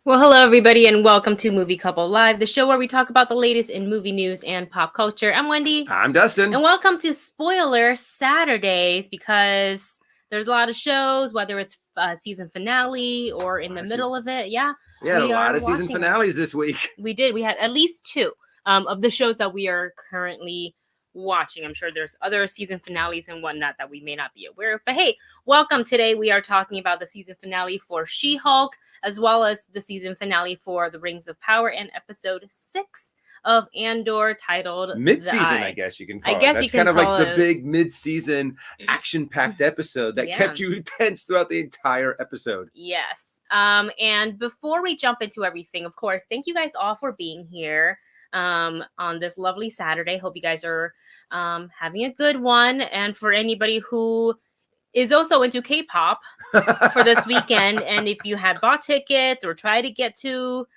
Well, hello, everybody, and welcome to Movie Couple Live, the show where we talk about the latest in movie news and pop culture. I'm Wendy. I'm Dustin. And welcome to Spoiler Saturdays, because there's a lot of shows, whether it's season finale or in the middle of it. Yeah, We had a we lot are of season watching finales this week. We did. We had at least two of the shows that we are currently watching. I'm sure there's other season finales and whatnot that we may not be aware of. But hey, welcome. Today we are talking about the season finale for She-Hulk, as well as the season finale for The Rings of Power and episode 6 of Andor, titled Mid-season, I guess you can call it. guess That's you can kind of like call the it- big mid-season action-packed episode that Yeah. kept you tense throughout the entire episode. Yes. And before we jump into everything, of course, thank you guys all for being here on this lovely Saturday. Hope you guys are having a good one. And for anybody who is also into K-pop for this weekend, and if you had bought tickets or tried to get to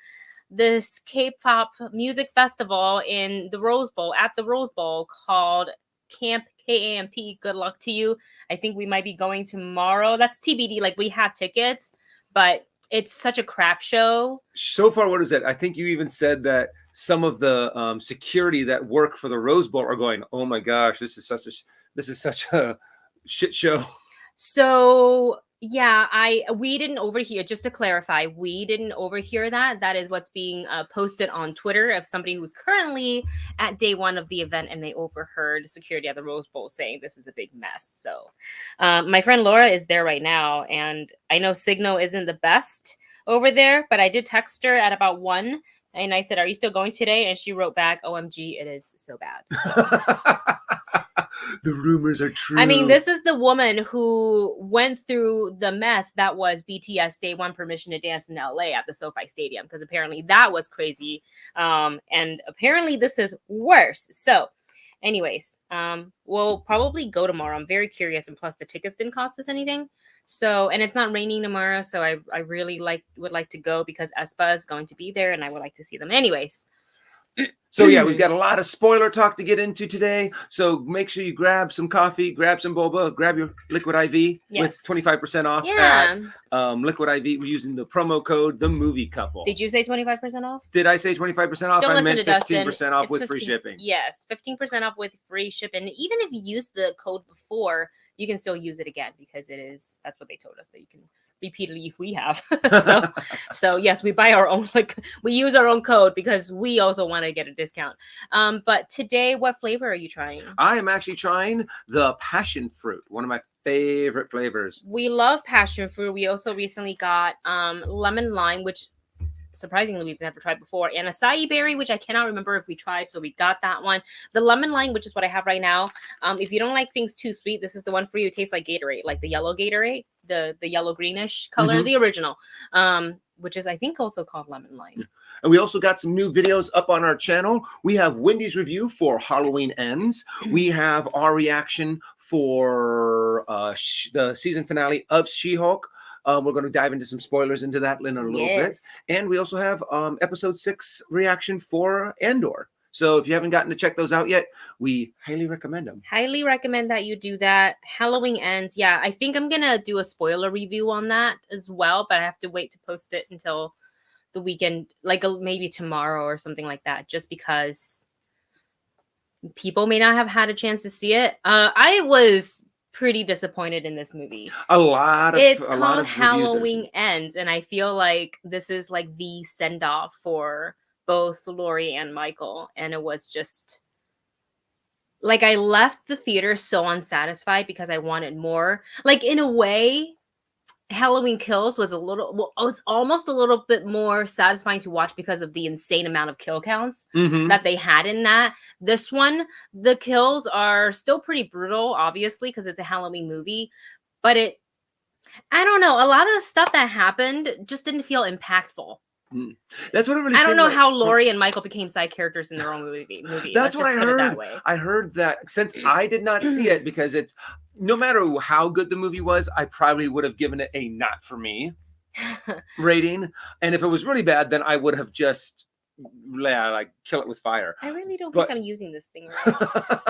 this K-pop music festival in the Rose Bowl, at the Rose Bowl, called Camp KAMP, good luck to you. I think we might be going tomorrow. That's TBD. Like, we have tickets, but it's such a crap show. So far, what is it? I think you even said that some of the security that work for the Rose Bowl are going, "Oh my gosh, this is such a shit show." So yeah, we didn't overhear. Just to clarify, we didn't overhear that. That is what's being posted on Twitter of somebody who's currently at day one of the event, and they overheard security at the Rose Bowl saying this is a big mess. So my friend Laura is there right now, and I know signal isn't the best over there, but I did text her at about 1, and I said, "Are you still going today?" And she wrote back, "OMG, it is so bad." So. The rumors are true. I mean, this is the woman who went through the mess that was BTS Day One permission to dance in LA at the SoFi Stadium, because apparently that was crazy. And apparently this is worse. So anyways, we'll probably go tomorrow. I'm very curious, and plus the tickets didn't cost us anything. So, and it's not raining tomorrow, so I really would like to go, because Espa is going to be there and I would like to see them. Anyways. So yeah, we've got a lot of spoiler talk to get into today. So make sure you grab some coffee, grab some boba, grab your Liquid IV with 25% off at Liquid IV. We're using the promo code The Movie Couple. Did you say 25% off? Did I say 25% off? Don't I meant 15% off with free shipping. Yes, 15% off with free shipping. Even if you use the code before, you can still use it again, because that's what they told us, that you can repeatedly. We have so yes, we buy our own, we use our own code because we also want to get a discount. But today, what flavor are you trying? I am actually trying the passion fruit, one of my favorite flavors. We love passion fruit. We also recently got lemon lime, which surprisingly we've never tried before, and acai berry, which I cannot remember if we tried, so we got that one. The lemon lime, which is what I have right now. If you don't like things too sweet, this is the one for you. It tastes like Gatorade, like the yellow Gatorade, the yellow greenish color, the original, which is, I think, also called lemon lime. And we also got some new videos up on our channel. We have Wendy's review for Halloween Ends. We have our reaction for the season finale of She-Hulk. We're going to dive into some spoilers into that in a little bit. And we also have episode 6 reaction for Andor. So if you haven't gotten to check those out yet, we highly recommend them. Highly recommend that you do that. Halloween Ends. Yeah, I think I'm going to do a spoiler review on that as well, but I have to wait to post it until the weekend, like maybe tomorrow or something like that, just because people may not have had a chance to see it. I was pretty disappointed in this movie. It's called Halloween Ends, and I feel like this is like the send-off for both Laurie and Michael, and it was just like I left the theater so unsatisfied because I wanted more. Like, in a way, Halloween Kills was almost a little bit more satisfying to watch because of the insane amount of kill counts that they had in that. This one, the kills are still pretty brutal, obviously, because it's a Halloween movie, but I don't know, a lot of the stuff that happened just didn't feel impactful. That's what it really. I don't know how Laurie and Michael became side characters in their own movie. That's what I heard. I heard that, since I did not see it, because it's, no matter how good the movie was, I probably would have given it a not for me rating. And if it was really bad, then I would have just like kill it with fire. I really don't think I'm using this thing right.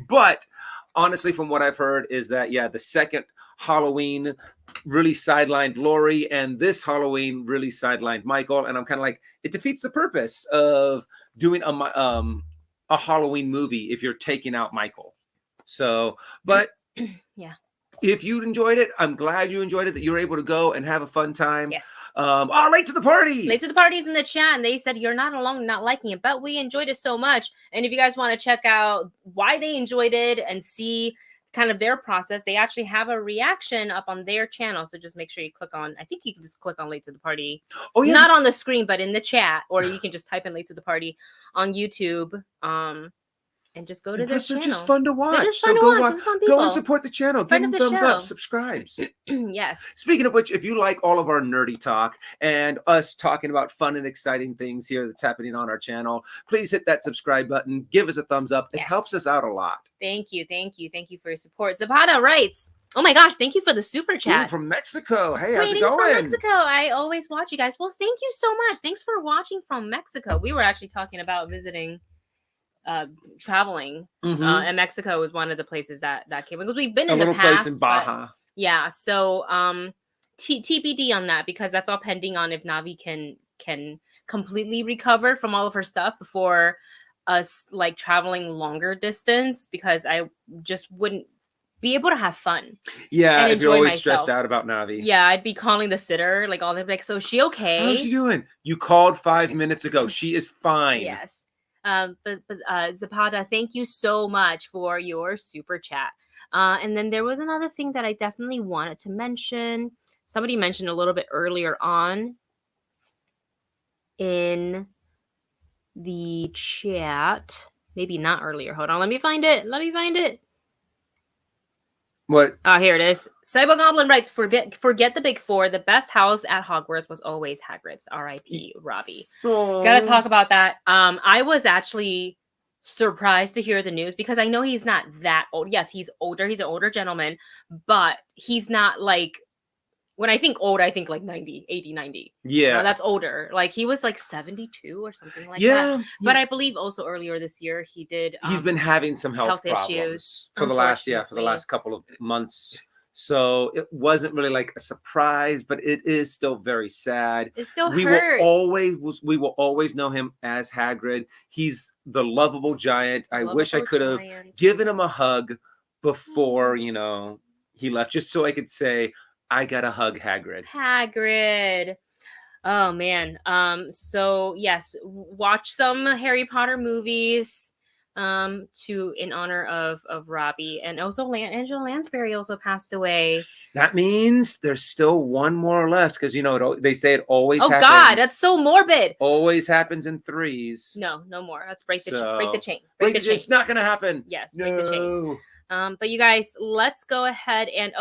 But honestly, from what I've heard, is that the second Halloween really sidelined Lori, and this Halloween really sidelined Michael. And I'm kind of like, it defeats the purpose of doing a Halloween movie if you're taking out Michael. So, but yeah. If you enjoyed it, I'm glad you enjoyed it, that you were able to go and have a fun time. Yes. Late to the party. Late to the party's in the chat, and they said you're not alone in not liking it, but we enjoyed it so much. And if you guys want to check out why they enjoyed it and see kind of their process, they actually have a reaction up on their channel. So just make sure you click on, I think you can just click on Late to the Party. Oh, yeah. Not on the screen, but in the chat, or you can just type in Late to the Party on YouTube. And just go to their channel. They're just fun to watch. Go and support the channel. Give them thumbs up. Subscribes. Yes. Speaking of which, if you like all of our nerdy talk and us talking about fun and exciting things here that's happening on our channel, please hit that subscribe button. Give us a thumbs up. It helps us out a lot. Thank you. Thank you. Thank you for your support. Zapata writes, oh my gosh, thank you for the super chat. Ooh, from Mexico. Hey, how's it going? From Mexico. I always watch you guys. Well, thank you so much. Thanks for watching from Mexico. We were actually talking about visiting traveling and Mexico was one of the places that came because we've been in the past. A little place in Baja. Yeah, so TBD on that, because that's all pending on if Navi can completely recover from all of her stuff before us like traveling longer distance, because I just wouldn't be able to have fun. Yeah, if you're always stressed out about Navi. Yeah, I'd be calling the sitter like all the like, so is she okay? How's she doing? You called 5 minutes ago. She is fine. Yes. But Zapata, thank you so much for your super chat. And then there was another thing that I definitely wanted to mention. Somebody mentioned a little bit earlier on in the chat. Maybe not earlier. Hold on. Let me find it. What? Oh, here it is. Cyber Goblin writes, forget the big four. The best house at Hogwarts was always Hagrid's. R.I.P. Robbie. Aww. Gotta talk about that. I was actually surprised to hear the news, because I know he's not that old. Yes, he's older. He's an older gentleman, but he's not like, when I think old, I think like 90, 80, 90. Yeah. That's older. Like he was like 72 or something like that. But I believe also earlier this year he did. He's been having some health issues for the last couple of months. So it wasn't really like a surprise, but it is still very sad. It still hurts. We will always know him as Hagrid. He's the lovable giant. I wish I could have given him a hug before, he left, just so I could say, I gotta hug Hagrid. Oh man. So yes, watch some Harry Potter movies in honor of Robbie. And also Angela Lansbury also passed away. That means there's still one more left, because they say it always happens. Oh God, that's so morbid. Always happens in threes. No more. Let's break the chain. Break the chain. It's not gonna happen. Yes, break the chain. But you guys, let's go ahead and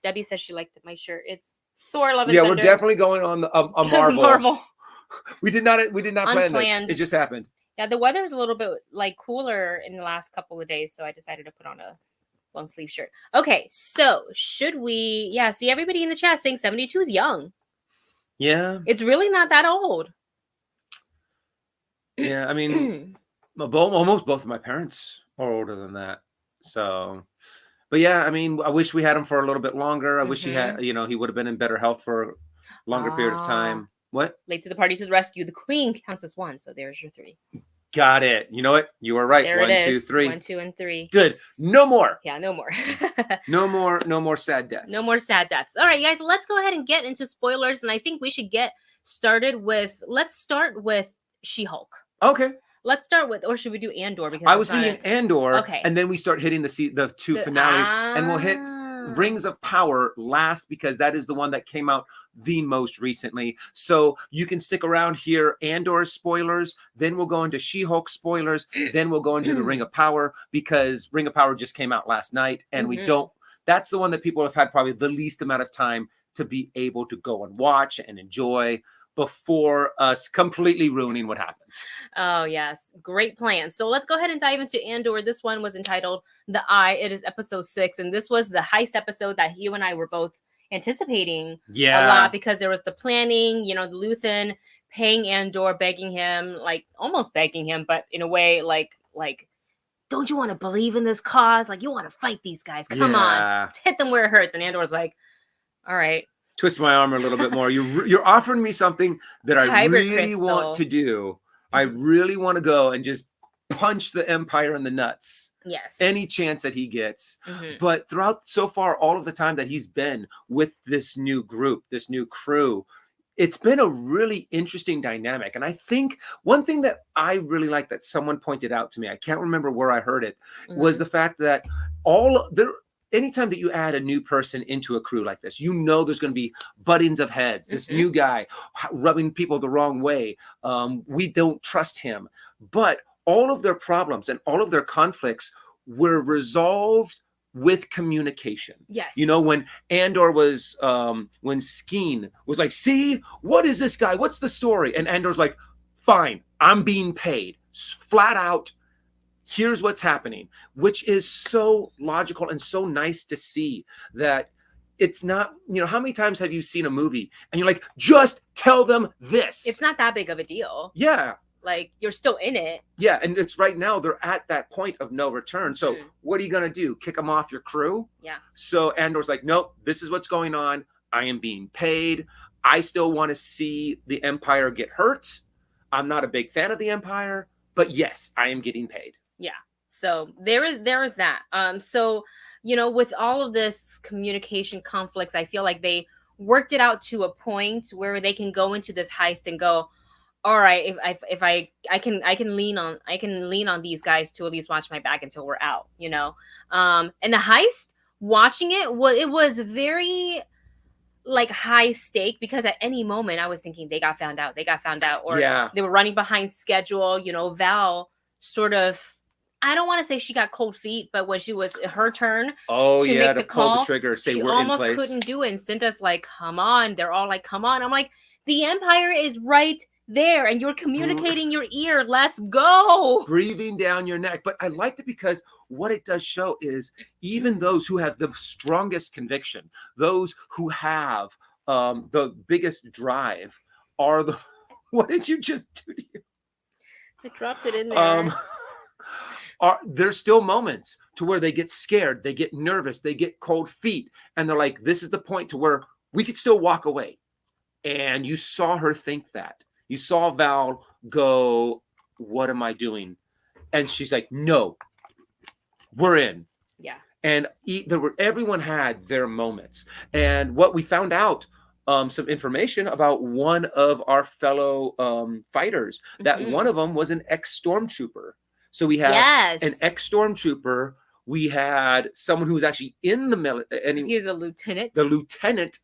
Debbie says she liked my shirt. It's Thor: Love and Thunder. Yeah, we're definitely going on a Marvel. Marvel. We did not plan this. It just happened. Yeah, the weather's a little bit like cooler in the last couple of days, so I decided to put on a long sleeve shirt. Okay, so should we? Yeah, see everybody in the chat saying 72 is young. Yeah, it's really not that old. Yeah, I mean, almost both of my parents are older than that. So. But yeah, I mean, I wish we had him for a little bit longer. I wish he had, he would have been in better health for a longer period of time. What? Late to the party to the rescue. The queen counts as one. So there's your 3. Got it. You know what? You were right. There 1, 2, 3. 1, 2, and 3. Good. No more. Yeah, no more. No more sad deaths. No more sad deaths. All right, guys, let's go ahead and get into spoilers. And I think we should let's start with She-Hulk. Okay. Let's start with, or should we do Andor? Because I was thinking Andor, okay. And then we start hitting the two finales, and we'll hit Rings of Power last, because that is the one that came out the most recently. So you can stick around here. Andor spoilers, then we'll go into She-Hulk spoilers, then we'll go into the Ring of Power, because Ring of Power just came out last night, and that's the one that people have had probably the least amount of time to be able to go and watch and enjoy before us completely ruining what happens. Oh, yes. Great plan. So let's go ahead and dive into Andor. This one was entitled The Eye. It is episode 6. And this was the heist episode that you and I were both anticipating a lot, because there was the planning, the Luthen paying Andor, begging him, like almost begging him, but in a way like don't you want to believe in this cause? Like, you want to fight these guys? Come on, Yeah. let's hit them where it hurts. And Andor's like, all right. Twist my arm a little bit more. You're offering me something that I Hybrid really want crystal. to do. I really want to go and just punch the Empire in the nuts. Yes. Any chance that he gets. Mhm. But throughout so far, all of the time that he's been with this new group, this new crew, it's been a really interesting dynamic. And I think one thing that I really like that someone pointed out to me, I can't remember where I heard it, was the fact that anytime that you add a new person into a crew like this, you know there's going to be buttings of heads. This new guy rubbing people the wrong way. We don't trust him. But all of their problems and all of their conflicts were resolved with communication. Yes. You know, when Andor was, when Skeen was like, see, what is this guy? What's the story? And Andor's like, fine, I'm being paid. Flat out, here's what's happening, which is so logical and so nice to see that it's not, you know, how many times have you seen a movie and you're like, just tell them this? It's not that big of a deal. Yeah. Like, you're still in it. Yeah, and it's right now they're at that point of no return. So what are you going to do? Kick them off your crew? Yeah. So Andor's like, nope, this is what's going on. I am being paid. I still want to see the Empire get hurt. I'm not a big fan of the Empire, but yes, I am getting paid. Yeah. So there is that. So, you know, with all of this communication conflicts, I feel like they worked it out to a point where they can go into this heist and go, all right, if I can lean on these guys to at least watch my back until we're out, you know. And the heist, watching it was very like high stake, because at any moment I was thinking they got found out, or they were running behind schedule. You know, Val sort of, I don't want to say she got cold feet, but when she was her turn to make the call, pull the trigger, say she we're almost in place. couldn't do it. And Cinta's like, come on. They're all like, come on. I'm like, the Empire is right there and you're communicating your ear. Let's go. Breathing down your neck. But I liked it because what it does show is even those who have the strongest conviction, those who have the biggest drive are the, what did you just do to you? I dropped it in there. There's still moments to where they get scared, they get nervous, they get cold feet, and they're like, this is the point to where we could still walk away. And you saw her think that. You saw Val go, what am I doing? And she's like, no, we're in. Yeah. And everyone had their moments. And what we found out, some information about one of our fellow fighters, that one of them was an ex-stormtrooper. So we had an ex-stormtrooper. We had someone who was actually in the military. And he was a lieutenant. The lieutenant.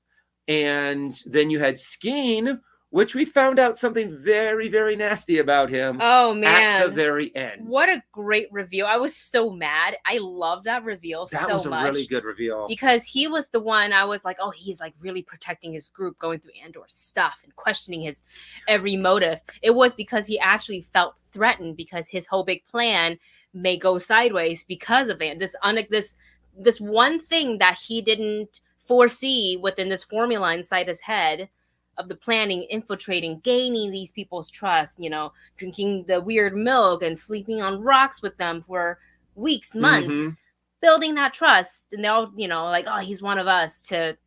And then you had Skeen, which we found out something very, very nasty about him. Oh, man. At the very end. What a great reveal. I was so mad. I love that reveal so much. That was a really good reveal. Because he was the one I was like, oh, he's like really protecting his group, going through Andor's stuff and questioning his every motive. It was because he actually felt threatened because his whole big plan may go sideways because of it. This one thing that he didn't foresee within this formula inside his head of the planning, infiltrating, gaining these people's trust, you know, drinking the weird milk and sleeping on rocks with them for weeks, months, building that trust. And they'll, you know, like, oh, he's one of us, to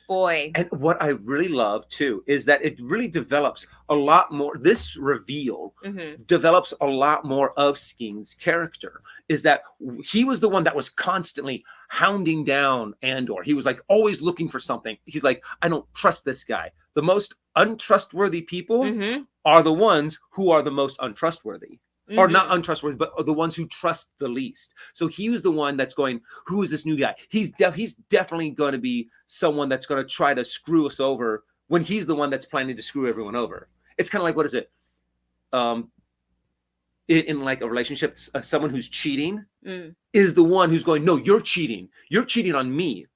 boy. And what I really love too is that it really develops a lot more. This reveal develops a lot more of Skeen's character. Is that he was the one that was constantly hounding down Andor. He was like always looking for something. He's like, I don't trust this guy. The most untrustworthy people are the ones who are the most untrustworthy. Or not untrustworthy, but the ones who trust the least. So he was the one that's going, who is this new guy? He's definitely going to be someone that's going to try to screw us over, when he's the one that's planning to screw everyone over. It's kind of like, what is it? In like a relationship, someone who's cheating is the one who's going, no, you're cheating. You're cheating on me.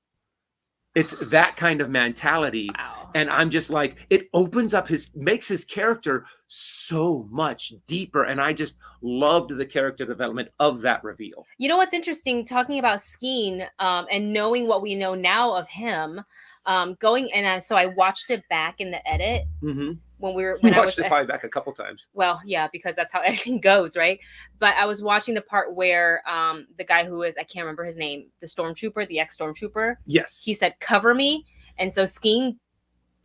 It's that kind of mentality. Wow. And I'm just like, it opens up makes his character so much deeper. And I just loved the character development of that reveal. You know what's interesting, talking about Skeen and knowing what we know now of him, so I watched it back in the edit. when I watched it probably back a couple times. Well, yeah, because that's how editing goes, right? But I was watching the part where the guy who is, I can't remember his name, the stormtrooper, the ex-stormtrooper. Yes. He said, "Cover me," and so Skeen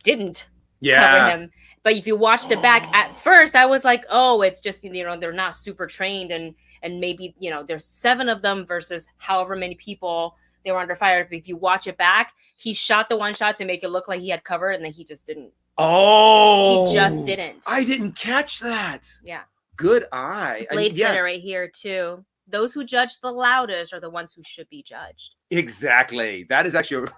didn't Yeah. cover him. But if you watched it back at first, I was like, oh, it's just, they're not super trained, and maybe, there's 7 of them versus however many people they were under fire. But if you watch it back, he shot the one shot to make it look like he had cover, and then he just didn't. Oh, he just didn't. I didn't catch that. Yeah. Good eye. Blade said it right here too. Those who judge the loudest are the ones who should be judged. Exactly. That is actually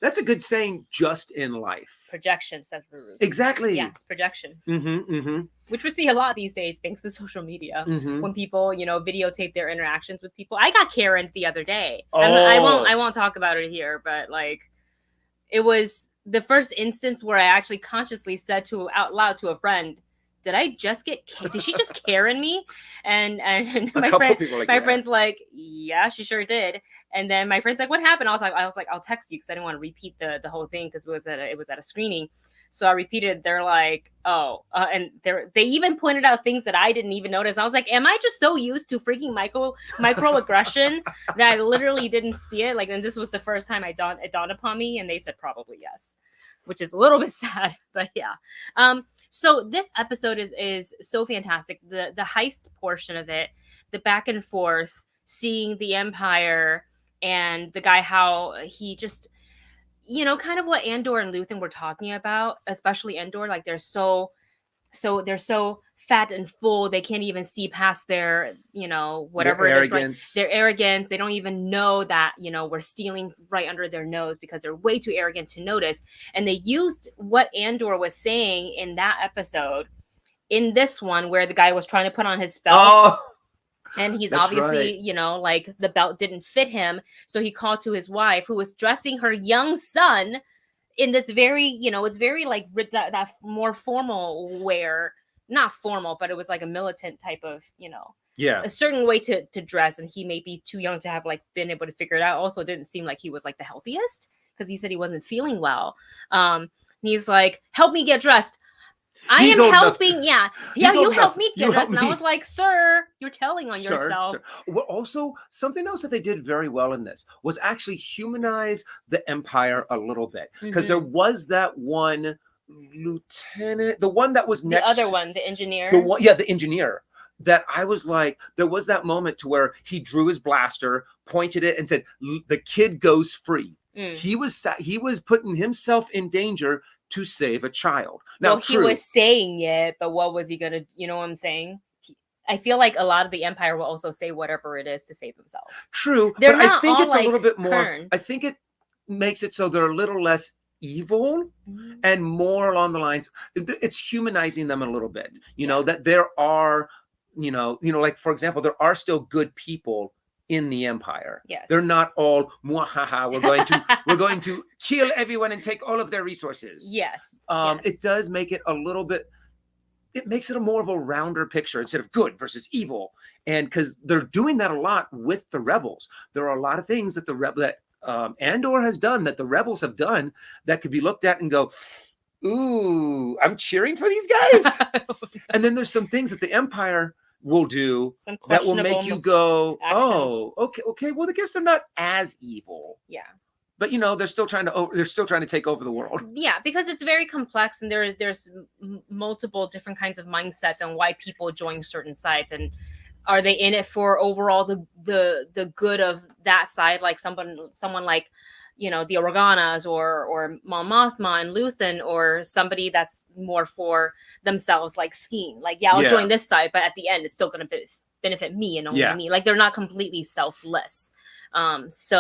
that's a good saying. Just in life. Projection, says Ruru. Exactly. Yeah, it's projection. Mm-hmm. Which we see a lot these days, thanks to social media. Mm-hmm. When people, videotape their interactions with people. I got Karen the other day. Oh. I won't talk about it here, but it was the first instance where I actually consciously said out loud to a friend, did she just Karen me? And my friend's like, yeah, she sure did. And then my friend's like, what happened? I was like, I'll text you because I didn't want to repeat the whole thing because it was at a screening. So I repeated. They're like, oh, and they even pointed out things that I didn't even notice. I was like, am I just so used to freaking microaggression that I literally didn't see it? And this was the first time it dawned upon me, and they said probably yes, which is a little bit sad, but yeah. So this episode is so fantastic. The heist portion of it, the back and forth, seeing the Empire and the guy, how he just, kind of what Andor and Luthen were talking about, especially Andor, they're so fat and full, they can't even see past their, whatever their it is, right? Their arrogance. They don't even know that, we're stealing right under their nose because they're way too arrogant to notice. And they used what Andor was saying in that episode in this one, where the guy was trying to put on his belt. Oh. And he's obviously, right. The belt didn't fit him. So he called to his wife, who was dressing her young son in this very, it's very that more formal wear. Not formal, but it was like a militant type of, a certain way to dress. And he may be too young to have been able to figure it out. Also, it didn't seem like he was the healthiest because he said he wasn't feeling well. He's like, help me get dressed. I am helping. Yeah. You help me get dressed. And I was like, sir, you're telling on yourself. Sir. Well, also, something else that they did very well in this was actually humanize the Empire a little bit. Because there was that one lieutenant, the one that was next. The other one, the engineer. The engineer. That I was like, there was that moment to where he drew his blaster, pointed it, and said, the kid goes free. He was putting himself in danger to save a child. Now, he was saying it, but what was he gonna? You know what I'm saying? I feel like a lot of the Empire will also say whatever it is to save themselves. True, but I think it's a little bit more. I think it makes it so they're a little less evil and more along the lines. It's humanizing them a little bit. That there are, for example, there are still good people in the Empire. Yes. They're not all mwahaha, we're going to kill everyone and take all of their resources. Yes. It does make it a little bit, it makes it a more of a rounder picture instead of good versus evil. And because they're doing that a lot with the rebels. There are a lot of things that Andor has done, that the rebels have done, that could be looked at and go, ooh, I'm cheering for these guys. And then there's some things that the Empire will do that will make you go, oh, okay. Well, I guess they're not as evil. Yeah. But they're still trying to take over the world. Yeah, because it's very complex, and there's multiple different kinds of mindsets and why people join certain sides, and are they in it for overall the good of that side, like someone like the Organas or Mon Mothma and Luthen, or somebody that's more for themselves, like Skeen. I'll join this side, but at the end, it's still going to benefit me and only me. They're not completely selfless. It's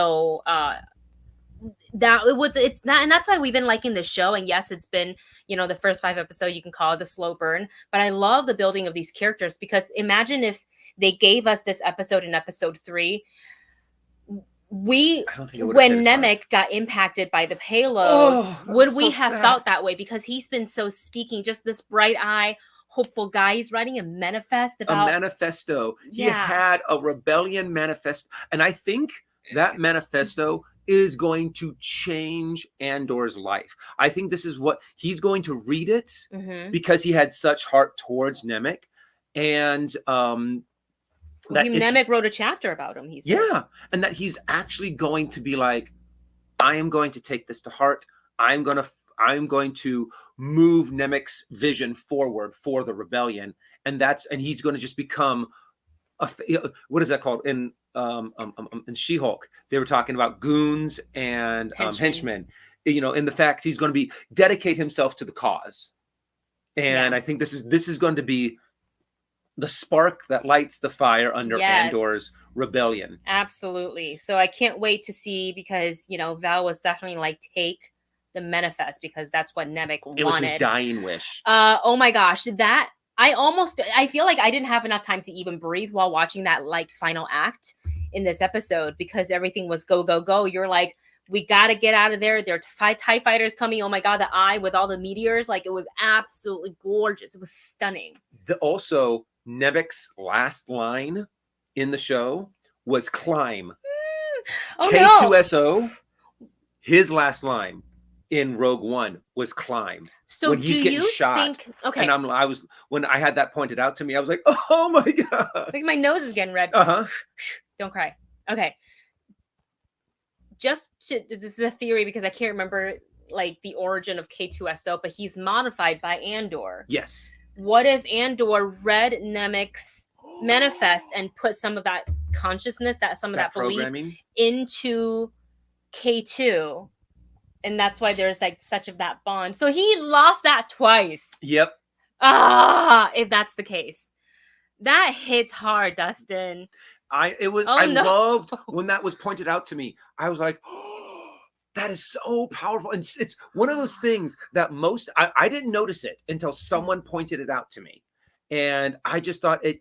not, and that's why we've been liking the show. And yes, it's been, the first 5 episodes, you can call it the slow burn, but I love the building of these characters, because imagine if they gave us this episode in episode 3. When Nemec got impacted by the payload, would we have felt that way? Because he's been so speaking, just this bright eye, hopeful guy. He's writing a manifesto. He had a rebellion manifesto, and I think that manifesto is going to change Andor's life. I think this is what he's going to read it because he had such heart towards Nemec. And Nemec wrote a chapter about him, he said. Yeah, and that he's actually going to be like, I am going to take this to heart. I'm going to move Nemec's vision forward for the rebellion, and he's going to just become what is that called in She-Hulk? They were talking about goons and henchmen. In the fact he's going to dedicate himself to the cause, and I think this is going to be the spark that lights the fire under Andor's rebellion. Absolutely. So I can't wait to see, because Val was definitely like, take the manifest, because that's what Nemec wanted. It was his dying wish. Oh my gosh, that I feel like I didn't have enough time to even breathe while watching that like final act in this episode, because everything was go, go, go. You're like, we got to get out of there. There are TIE fighters coming. Oh my God, the eye with all the meteors. Like, it was absolutely gorgeous. It was stunning. Also, Nemec's last line in the show was climb. K2SO, his last line in Rogue One was climb. So when he's getting shot. Okay. And when I had that pointed out to me, I was like, oh my God. Like, my nose is getting red. Don't cry. Okay. This is a theory, because I can't remember like the origin of K2SO, but he's modified by Andor. Yes. What if Andor read Nemec's manifest and put some of that consciousness, some of that belief into K2, and that's why there's like such of that bond. So he lost that twice. Yep. If that's the case, that hits hard, Dustin. I loved when that was pointed out to me. I was like, that is so powerful. And it's one of those things that I didn't notice it until someone pointed it out to me. And I just thought it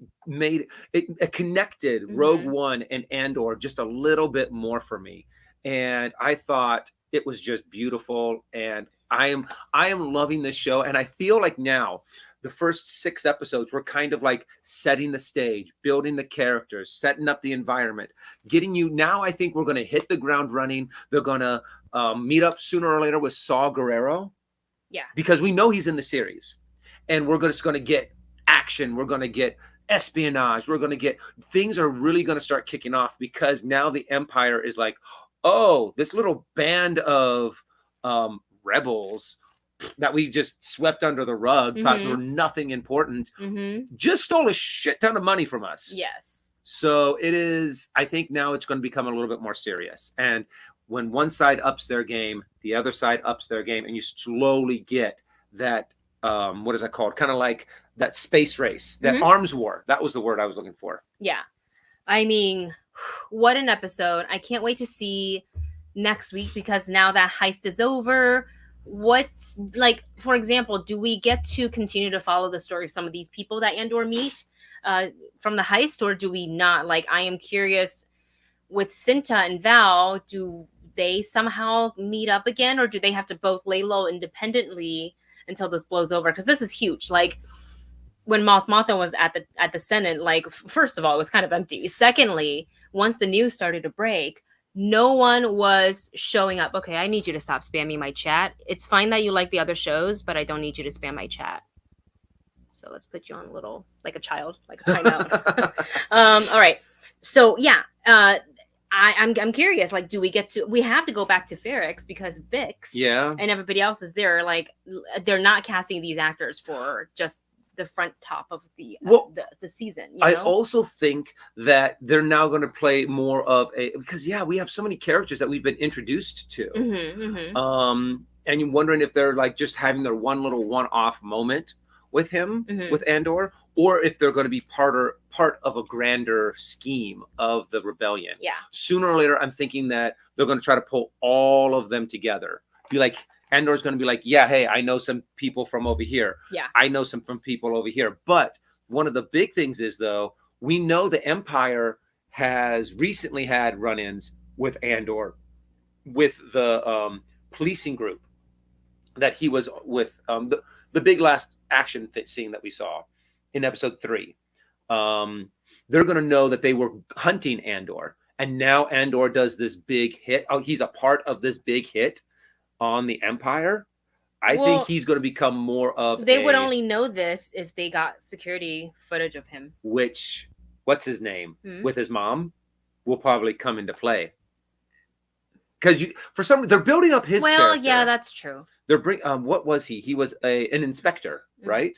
connected Rogue One and Andor just a little bit more for me. And I thought it was just beautiful. And I am loving this show. And I feel like now the first 6 episodes were kind of like setting the stage, building the characters, setting up the environment, getting you. Now I think we're going to hit the ground running. They're going to meet up sooner or later with Saw Gerrera. Yeah. Because we know he's in the series. And we're just going to get action. We're going to get espionage. We're going to get, things are really going to start kicking off, because now the Empire is like, oh, this little band of rebels that we just swept under the rug, thought were nothing important, just stole a shit ton of money from us. Yes. So it is, I think now it's going to become a little bit more serious. And when one side ups their game, the other side ups their game, and you slowly get that, what is that called? Kind of like that space race, that arms war. That was the word I was looking for. Yeah. I mean, what an episode. I can't wait to see next week, because now that heist is over. What's, like, for example, do we get to continue to follow the story of some of these people that Andor meet from the heist, or do we not? Like, I am curious with Cinta and Val, do they somehow meet up again, or do they have to both lay low independently until this blows over? Because this is huge. Like, when Mothma was at the Senate, like, first of all, it was kind of empty. Secondly, once the news started to break, no one was showing up. Okay, I need you to stop spamming my chat. It's fine that you like the other shows, but I don't need you to spam my chat. So let's put you on a little, like a child, like a timeout. All right. So yeah, I'm curious. Like, we have to go back to Ferrix, because Bix and everybody else is there. Like, they're not casting these actors for just the front top of the season. You know? I also think that they're now going to play more of because we have so many characters that we've been introduced to. And you're wondering if they're like just having their one-off moment with him, with Andor, or if they're going to be part of a grander scheme of the rebellion. Yeah. Sooner or later, I'm thinking that they're going to try to pull all of them together. Be like, Andor's going to be like, yeah, hey, I know some people from over here. Yeah. I know some from people over here. But one of the big things is, though, we know the Empire has recently had run-ins with Andor, with the policing group that he was with, the big last action scene that we saw in episode 3. They're going to know that they were hunting Andor. and now Andor does this big hit. Oh, he's a part of this big hit on the Empire. I think he's going to become more of They would only know this if they got security footage of him. Which, what's his name? With his mom will probably come into play. Because they're building up his character. Yeah, that's true. They're what was he? He was an inspector, right?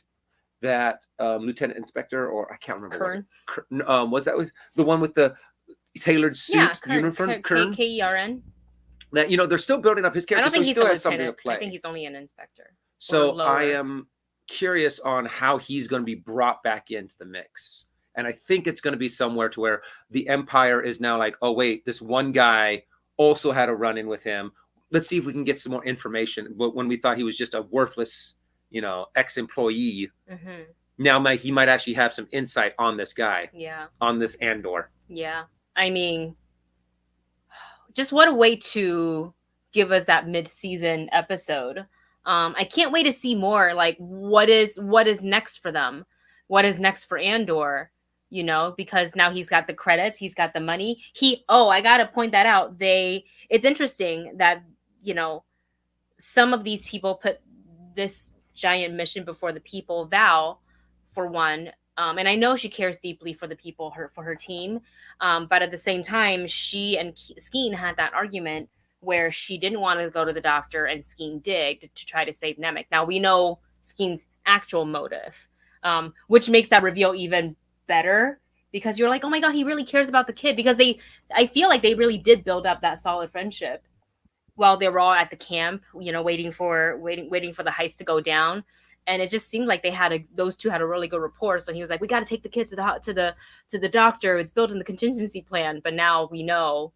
That lieutenant inspector, or I can't remember. Kern. Was that the one with the tailored suit uniform? Kern. K-E-R-N. That they're still building up his character. I don't think so he he's still has something to play. I think he's only an inspector. So I am curious on how he's going to be brought back into the mix. And I think it's going to be somewhere to where the Empire is now like, oh, wait, this one guy also had a run-in with him. Let's see if we can get some more information. But when we thought he was just a worthless, ex-employee, now he might actually have some insight on this guy. Yeah. On this Andor. Yeah. I mean, just what a way to give us that mid-season episode. I can't wait to see more. Like, what is next for them? What is next for Andor? Because now he's got the credits, he's got the money. I gotta point that out. It's interesting that some of these people put this giant mission before the people. Val, for one, and I know she cares deeply for the people, for her team, but at the same time, she and Skeen had that argument where she didn't want to go to the doctor and Skeen did to try to save Nemec. Now we know Skeen's actual motive, which makes that reveal even better, because you're like, oh my god, he really cares about the kid, because I feel like they really did build up that solid friendship while they were all at the camp, waiting for the heist to go down. And it just seemed like those two had a really good rapport. So he was like, we got to take the kids to the doctor. It's built in the contingency plan. But now we know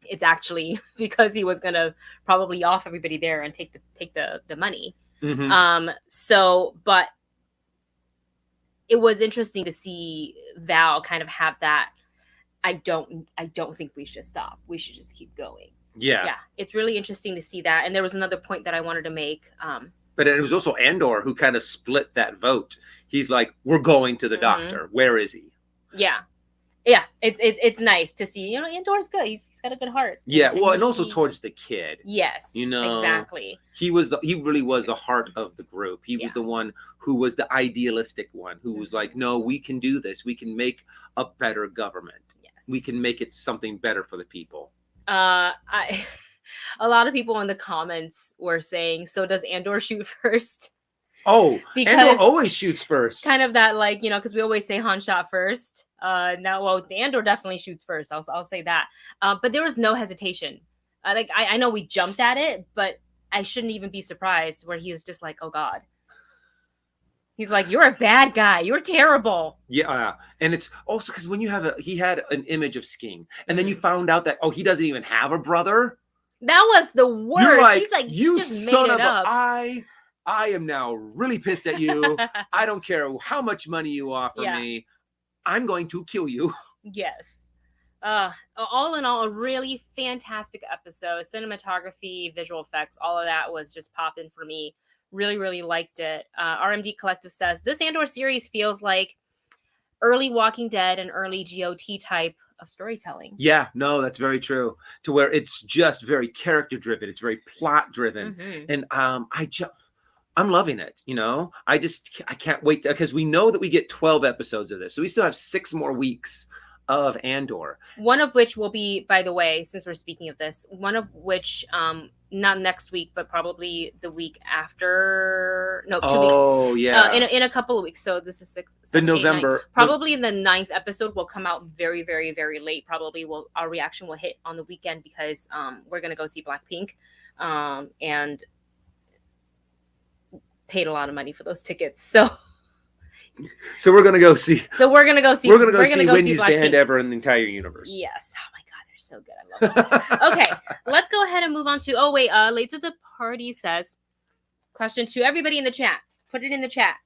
it's actually because he was going to probably off everybody there and take the money. But it was interesting to see Val kind of have that. I don't think we should stop. We should just keep going. Yeah. It's really interesting to see that. And there was another point that I wanted to make. But it was also Andor who kind of split that vote. He's like, we're going to the doctor. Where is he? Yeah. It's nice to see. Andor's good. He's got a good heart. Yeah. And also towards the kid. Yes. Exactly. He really was the heart of the group. He was the one who was the idealistic one, who was like, no, we can do this. We can make a better government. Yes. We can make it something better for the people. A lot of people in the comments were saying, so does Andor shoot first? Oh, because Andor always shoots first. Kind of that, because we always say Han shot first. Andor definitely shoots first. I'll say that. But there was no hesitation. I know we jumped at it, but I shouldn't even be surprised where he was just like, oh God. He's like, you're a bad guy. You're terrible. Yeah. And it's also because when he had an image of Skeen, and then you found out that, he doesn't even have a brother. That was the worst. You're like, he's like, you just son made of it up. I am now really pissed at you. I don't care how much money you offer me. I'm going to kill you. Yes. All in all, a really fantastic episode. Cinematography, visual effects, all of that was just popping for me. Really, really liked it. RMD Collective says, this Andor series feels like early Walking Dead and early GOT type of storytelling. Yeah, no, that's very true. To where it's just very character driven. It's very plot driven. And I'm loving it. I can't wait because we know that we get 12 episodes of this. So we still have 6 more weeks of Andor. One of which will be, by the way, since we're speaking of this, one of which, not next week, but probably the week after. No, 2 weeks. Oh, yeah. In a couple of weeks. So this is 6, 7, the 8, November. 9. Probably in the 9th episode will come out very, very, very late. Probably our reaction will hit on the weekend because we're going to go see Blackpink. And paid a lot of money for those tickets. So we're gonna go see. We're gonna go see Wendy's band ever in the entire universe. Yes. Oh my god, they're so good. I love them. Okay, let's go ahead and move on to. Late to the party says, question to everybody in the chat. Put it in the chat.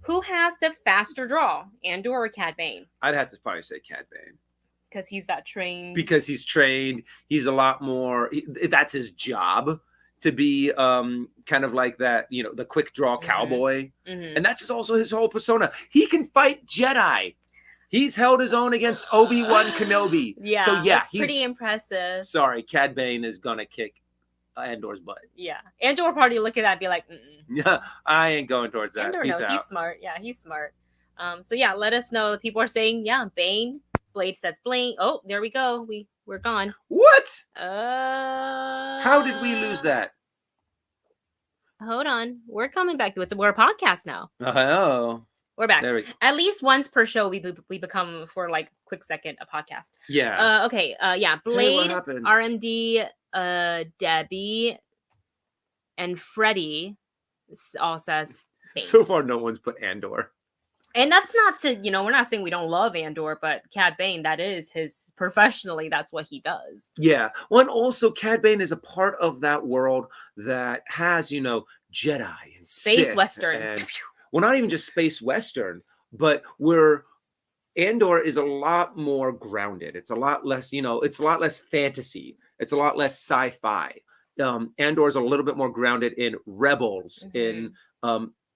Who has the faster draw, Andor or Cad Bane? I'd have to probably say Cad Bane. Because he's that trained. Because he's trained. He's a lot more. That's his job. To be kind of like that, the quick draw cowboy. And that's also his whole persona. He can fight Jedi. He's held his own against Obi-Wan Kenobi. Yeah, so yeah, that's pretty impressive. Sorry, Cad Bane is gonna kick Andor's butt. Yeah, Andor will probably look at that and be like, yeah, I ain't going towards that. Andor Peace knows out. he's smart. Yeah, he's smart. So yeah, let us know. People are saying, yeah, Bane. Blade says Blaine. Oh, there we go. We're gone. What? How did we lose that? Hold on. We're coming back to it. So we're a podcast now. Oh. We're back. There we go. At least once per show, we become, for like quick second, a podcast. Yeah. Okay. Yeah. Blade, what happened? RMD, Debbie, and Freddie all says Bane. So far, no one's put Andor. And that's not to, we're not saying we don't love Andor, but Cad Bane, that is his, professionally, that's what he does. Yeah. Well, and also Cad Bane is a part of that world that has, Jedi and Space Sith Western. And, well, not even just space Western, but where Andor is a lot more grounded. It's a lot less, it's a lot less fantasy. It's a lot less sci-fi. Andor is a little bit more grounded in rebels, in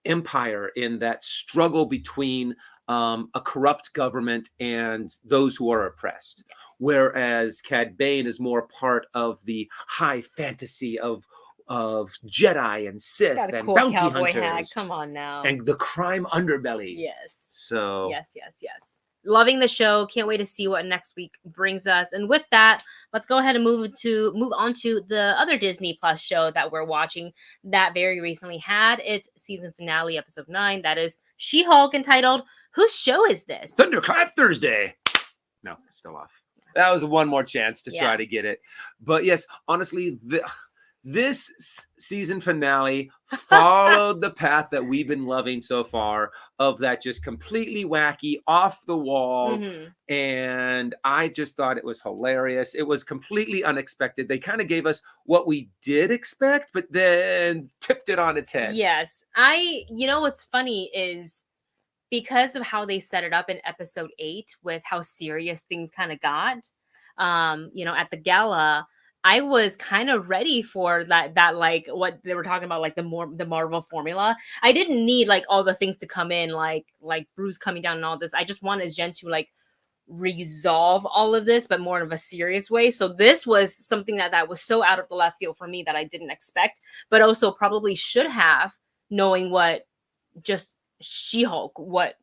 Empire, in that struggle between a corrupt government and those who are oppressed. Yes. Whereas Cad Bane is more part of the high fantasy of Jedi and Sith got a and cool bounty cowboy hunters. hat. Come on now. And the crime underbelly. Yes. So Yes. Loving the show. Can't wait to see what next week brings us. And with that, let's go ahead and move on to the other Disney Plus show that we're watching that very recently had its season finale, episode 9. That is She-Hulk, entitled "Whose Show Is This?" Thunderclap Thursday. No, still off. That was one more chance to try to get it. But yes, honestly, this season finale followed the path that we've been loving so far, of that just completely wacky, off the wall. And I just thought it was hilarious. It was completely unexpected. They kind of gave us what we did expect, but then tipped it on its head. Yes. What's funny is, because of how they set it up in episode 8 with how serious things kind of got, at the gala, I was kind of ready for that like what they were talking about, like the Marvel formula. I didn't need like all the things to come in, like Bruce coming down and all this. I just wanted Jen to like resolve all of this, but more of a serious way. So this was something that was so out of the left field for me that I didn't expect, but also probably should have, knowing what just She-Hulk, what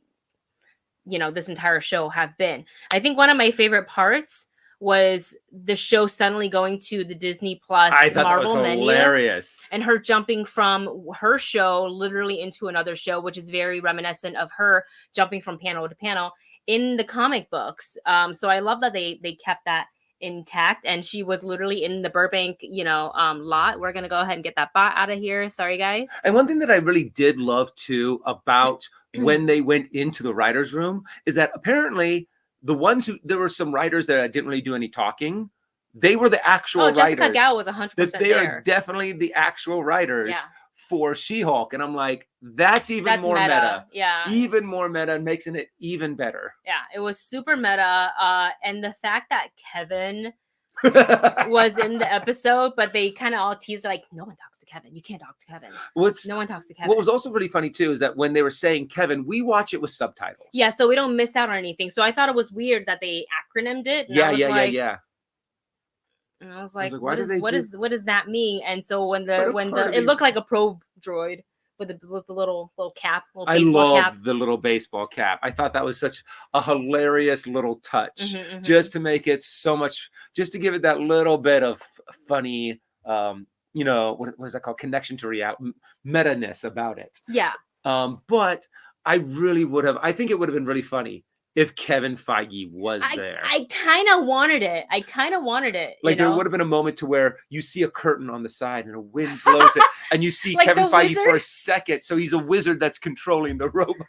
this entire show have been. I think one of my favorite parts was the show suddenly going to the Disney Plus Marvel menu, hilarious, and her jumping from her show literally into another show, which is very reminiscent of her jumping from panel to panel in the comic books. So I love that they kept that intact, and she was literally in the Burbank, lot. We're gonna go ahead and get that bot out of here. Sorry, guys. And one thing that I really did love too about when they went into the writer's room is that apparently there were some writers that didn't really do any talking. They were the actual writers. Jessica Gao was 100% They are definitely the actual writers for She-Hulk. And I'm like, that's more meta. Yeah. Even more meta, and makes it even better. Yeah, it was super meta. And the fact that Kevin was in the episode, but they kind of all teased like, no one talks to Kevin. You can't talk to Kevin. No one talks to Kevin. What was also really funny too is that when they were saying Kevin, we watch it with subtitles. Yeah, so we don't miss out on anything. So I thought it was weird that they acronymed it. Yeah. And I was like, what does that mean? And so when it looked like a probe droid with the little cap, I loved the little baseball cap. I thought that was such a hilarious little touch, just to make it so much, just to give it that little bit of funny, what is that called? Connection to reality, meta-ness about it. Yeah. But I think it would have been really funny if Kevin Feige was there. I kind of wanted it. Like there would have been a moment to where you see a curtain on the side and a wind blows it, and you see like Kevin Feige for a second. So he's a wizard that's controlling the robot.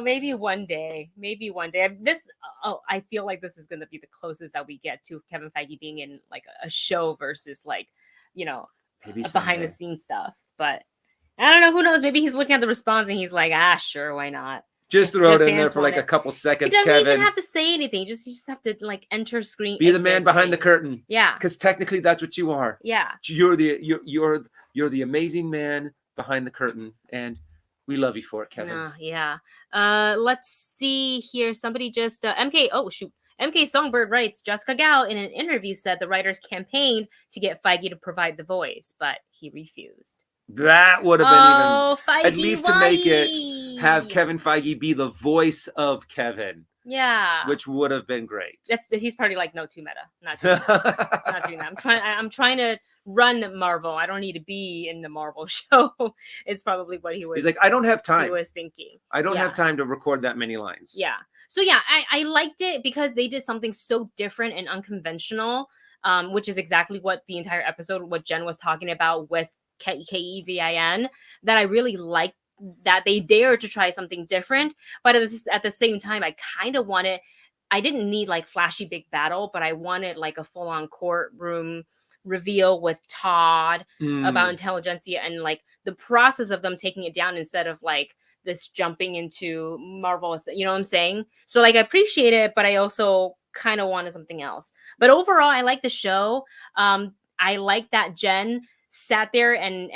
Maybe one day. I feel like this is going to be the closest that we get to Kevin Feige being in like a show versus like, maybe behind the scenes stuff. But I don't know. Who knows? Maybe he's looking at the response and he's like, sure, why not? Just throw it in there for like a couple seconds, Kevin. He doesn't even have to say anything. You just have to like enter screen. Be the man behind the curtain. Yeah. Because technically that's what you are. Yeah. You're the amazing man behind the curtain, and We love you for it, Kevin. Yeah. Let's see here. Somebody just MK. Oh shoot. MK Songbird writes, Jessica Gao in an interview said the writers campaigned to get Feige to provide the voice, but he refused. That would have been Feige, at least to make it have Kevin Feige be the voice of Kevin. Yeah, which would have been great. He's probably like, no, too meta, not doing that. Not doing that. I'm trying to run Marvel. I don't need to be in the Marvel show. It's probably what he was. He's like, I don't have time. He was thinking. I don't have time to record that many lines. Yeah. So yeah, I liked it because they did something so different and unconventional, which is exactly what the entire episode, what Jen was talking about with Kevin, that I really liked that they dared to try something different. But at the same time, I kind of wanted, I didn't need like flashy big battle, but I wanted like a full-on courtroom reveal with Todd about intelligentsia and like the process of them taking it down instead of like this jumping into Marvel, you know what I'm saying? So like I appreciate it, but I also kind of wanted something else. But overall, I like the show. I like that Jen sat there and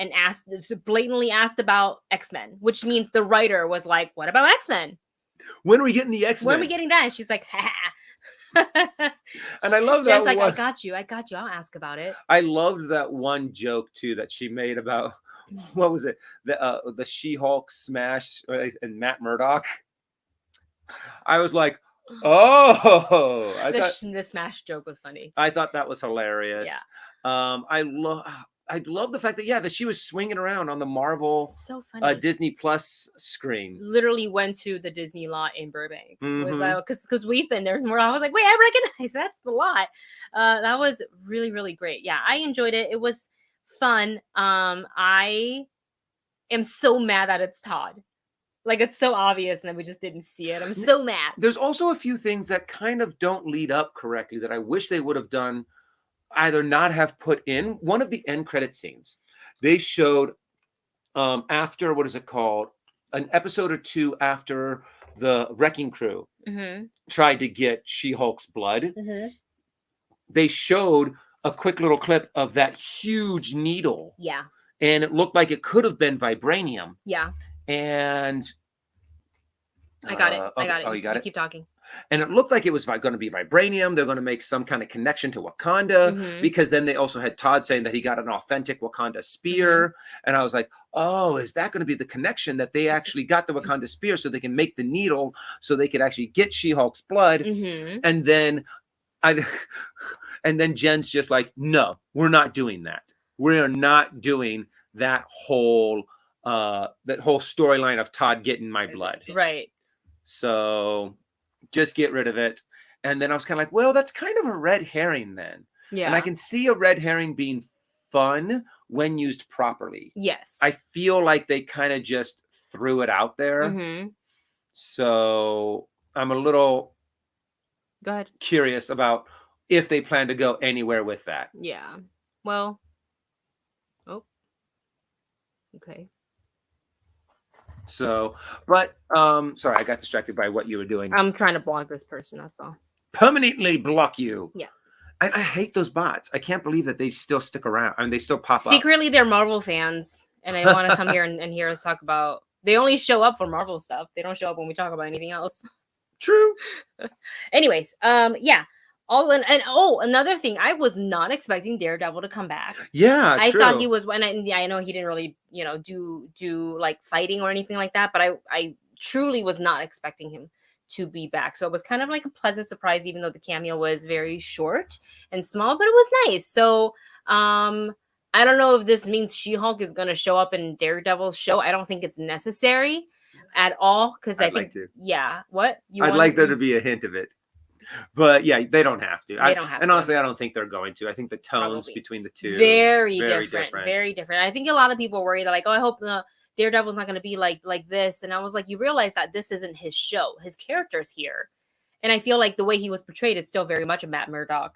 blatantly asked about X-Men, which means the writer was like, what about X-Men? When are we getting the X-Men? When are we getting that? And she's like, ha. And I love that. Jen's like, I got you. I'll ask about it. I loved that one joke too that she made about, what was it? The She-Hulk smash and Matt Murdock. I was like, oh, the smash joke was funny. I thought that was hilarious. Yeah. I love the fact that that she was swinging around on the Marvel so funny. Disney Plus screen. Literally went to the Disney lot in Burbank. Was like, because we've been there more. I was like, wait, I recognize that's the lot. That was really, really great. Yeah, I enjoyed it. It was fun. I am so mad that it's Todd. Like, it's so obvious and we just didn't see it. I'm so mad. There's also a few things that kind of don't lead up correctly that I wish they would have done. Either not have put in one of the end credit scenes. They showed after, what is it called? An episode or two after the Wrecking Crew tried to get She-Hulk's blood. They showed a quick little clip of that huge needle. Yeah. And it looked like it could have been vibranium. Yeah. And I got it. I got it. Oh, you got it? Keep talking. And it looked like it was going to be vibranium. They're going to make some kind of connection to Wakanda because then they also had Todd saying that he got an authentic Wakanda spear. And I was like, oh, is that going to be the connection that they actually got the Wakanda spear so they can make the needle so they could actually get She-Hulk's blood? And then Jen's just like, no, we're not doing that. We're not doing that whole storyline of Todd getting my blood. Right. So just get rid of it. And then I was kind of like, well, that's kind of a red herring then. Yeah. And I can see a red herring being fun when used properly. Yes. I feel like they kind of just threw it out there. So I'm a little curious about if they plan to go anywhere with that. Yeah. Well. Oh. Okay. So, but sorry, I got distracted by what you were doing. I'm trying to block this person, that's all. Permanently block you. Yeah. I hate those bots. I can't believe that they still stick around. I mean, they still pop up. Secretly, they're Marvel fans, and they want to come here and hear us talk about. They only show up for Marvel stuff. They don't show up when we talk about anything else. True. Anyways, yeah. Another thing, I was not expecting Daredevil to come back. Yeah, I thought he was. And I know he didn't really, do like fighting or anything like that. But I truly was not expecting him to be back. So it was kind of like a pleasant surprise, even though the cameo was very short and small. But it was nice. So I don't know if this means She-Hulk is going to show up in Daredevil's show. I don't think it's necessary at all because I think, like to. Yeah. What I'd like there to be a hint of it. But yeah, they don't have to. They don't have to. And honestly, I don't think they're going to. I think the tones between the two very different. Very different. I think a lot of people worry that like, oh, I hope Daredevil's not going to be like this. And I was like, you realize that this isn't his show. His character's here. And I feel like the way he was portrayed, it's still very much a Matt Murdock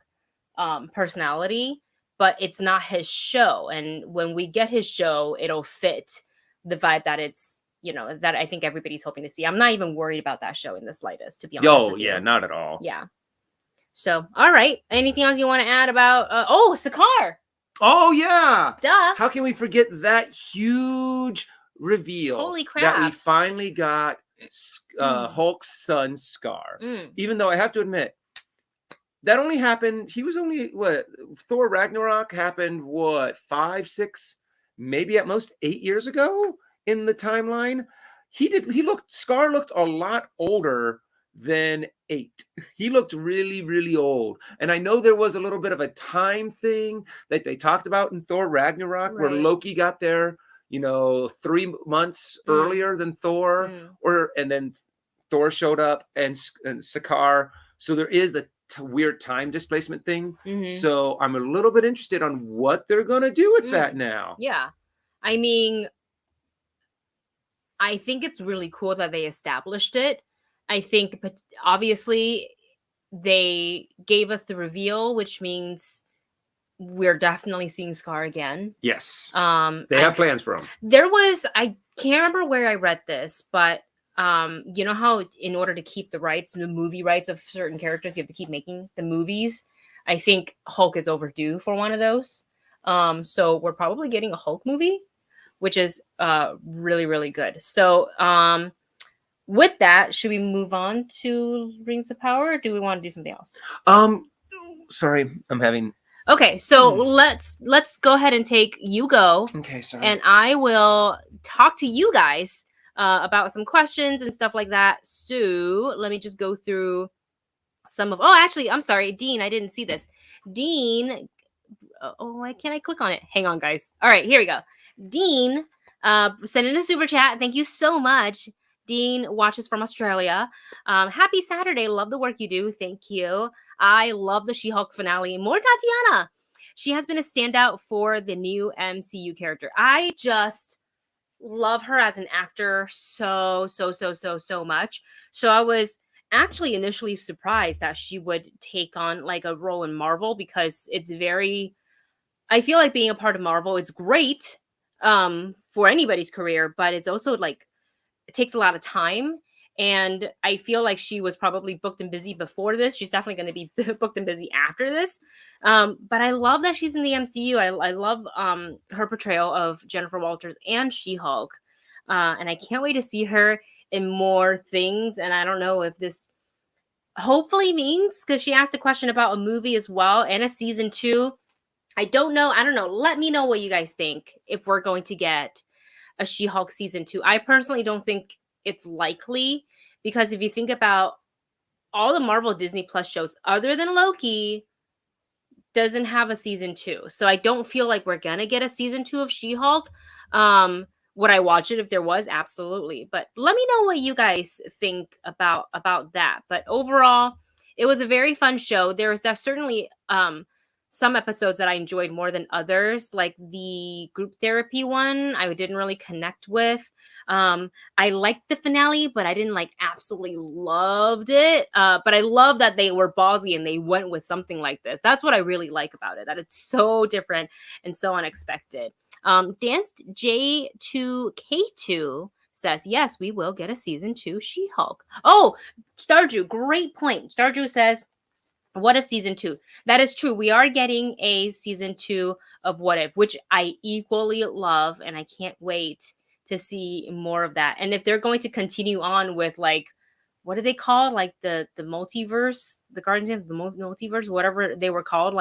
personality, but it's not his show. And when we get his show, it'll fit the vibe that it's, that I think everybody's hoping to see. I'm not even worried about that show in the slightest, to be honest with you. Yeah, not at all. Yeah. So, all right. Anything else you want to add about? Sakaar. Oh, yeah. Duh. How can we forget that huge reveal Holy that we crap. finally got Hulk's son Scar. Even though I have to admit, that only happened, he was only, what, Thor Ragnarok happened, what, 5, 6, maybe at most 8 years ago in the timeline? Scar looked a lot older than 8. He looked really, really old. And I know there was a little bit of a time thing that they talked about in Thor Ragnarok, where Loki got there, 3 months earlier than Thor, and then Thor showed up and Sakaar. So there is the weird time displacement thing. So I'm a little bit interested on what they're gonna do with that now. Yeah, I mean, I think it's really cool that they established it. I think, but obviously, they gave us the reveal, which means we're definitely seeing Scar again. Yes. They have plans for him. I can't remember where I read this, but you know how in order to keep the movie rights of certain characters, you have to keep making the movies. I think Hulk is overdue for one of those. So we're probably getting a Hulk movie, which is really, really good. So with that, should we move on to Rings of Power, or do we want to do something else? Sorry, I'm having. Okay, so let's go ahead and take you go. Okay, sorry. And I will talk to you guys about some questions and stuff like that. So let me just go through some of. Oh, actually, I'm sorry, Dean. I didn't see this. Dean. Oh, why can't I click on it? Hang on, guys. All right, here we go. Dean sent in a super chat. Thank you so much. Dean watches from Australia. Happy Saturday. Love the work you do. Thank you. I love the She-Hulk finale. More Tatiana. She has been a standout for the new MCU character. I just love her as an actor so much. So I was actually initially surprised that she would take on like a role in Marvel, because it's I feel like being a part of Marvel is great for anybody's career, but it's also like it takes a lot of time. And I feel like she was probably booked and busy before this. She's definitely going to be booked and busy after this. But I love that she's in the MCU. I love her portrayal of Jennifer Walters and She-Hulk. And I can't wait to see her in more things. And I don't know if this hopefully means, because she asked a question about a movie as well and a season 2. I don't know. Let me know what you guys think if we're going to get a She-Hulk season 2. I personally don't think it's likely, because if you think about all the Marvel Disney Plus shows other than Loki doesn't have a season 2. So I don't feel like we're going to get a season 2 of She-Hulk. Would I watch it if there was? Absolutely. But let me know what you guys think about that. But overall, it was a very fun show. There was certainly some episodes that I enjoyed more than others, like the group therapy one I didn't really connect with. I liked the finale, but I didn't absolutely loved it. But I love that they were ballsy and they went with something like this. That's what I really like about it, that it's so different and so unexpected. Danced J2K2 says, yes, we will get a season 2 She-Hulk. Oh, Stardew, great point. Stardew says, what if season 2? That is true. We are getting a season 2 of What If, which I equally love, and I can't wait to see more of that. And if they're going to continue on with what do they call the multiverse, the Guardians of the Multiverse, whatever they were called,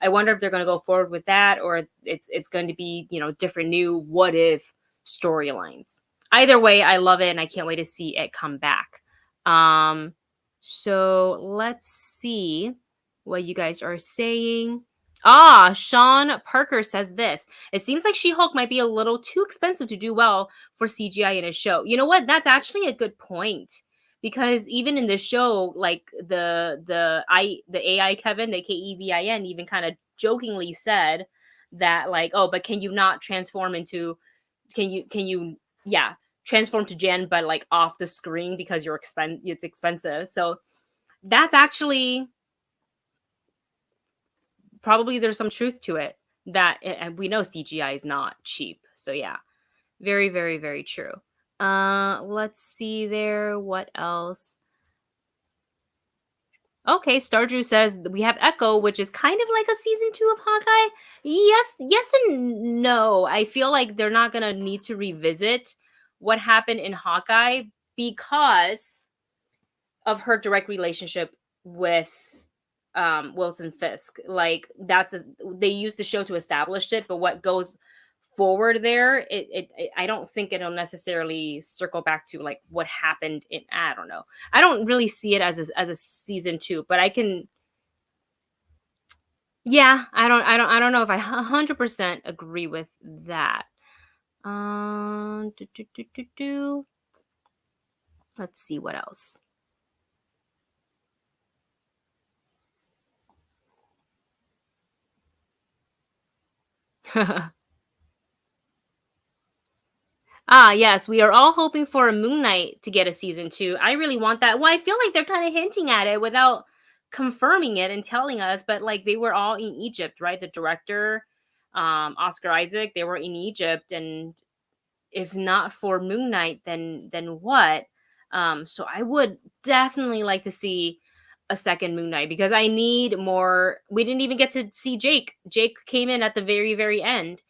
I wonder if they're going to go forward with that, or it's going to be different new What If storylines. Either way, I love it, and I can't wait to see it come back. So let's see what you guys are saying. Sean Parker says this. It seems like She-Hulk might be a little too expensive to do well for CGI in a show. You know what? That's actually a good point. Because even in the show, the AI Kevin, the Kevin, even kind of jokingly said that but can you not transform into transform to Jen, but off the screen because it's expensive. So that's actually probably there's some truth to it, and we know CGI is not cheap. So yeah, very, very, very true. Let's see there. What else? Okay, Stardrew says we have Echo, which is kind of like a season 2 of Hawkeye. Yes and no. I feel like they're not gonna need to revisit what happened in Hawkeye because of her direct relationship with Wilson Fisk. Like they use the show to establish it, but what goes forward there, I don't think it'll necessarily circle back to like what happened in, I don't know. I don't really see it as a season 2, but I can, yeah, I don't know if I 100% agree with that. Do, do, do, do, do. Let's see what else. Yes, we are all hoping for a Moon Knight to get a season 2. I really want that. Well, I feel like they're kind of hinting at it without confirming it and telling us, but like they were all in Egypt, right? The director, Oscar Isaac, they were in Egypt, and if not for Moon Knight, then what? So I would definitely like to see a second Moon Knight because I need more. We didn't even get to see Jake. Jake came in at the very, very end.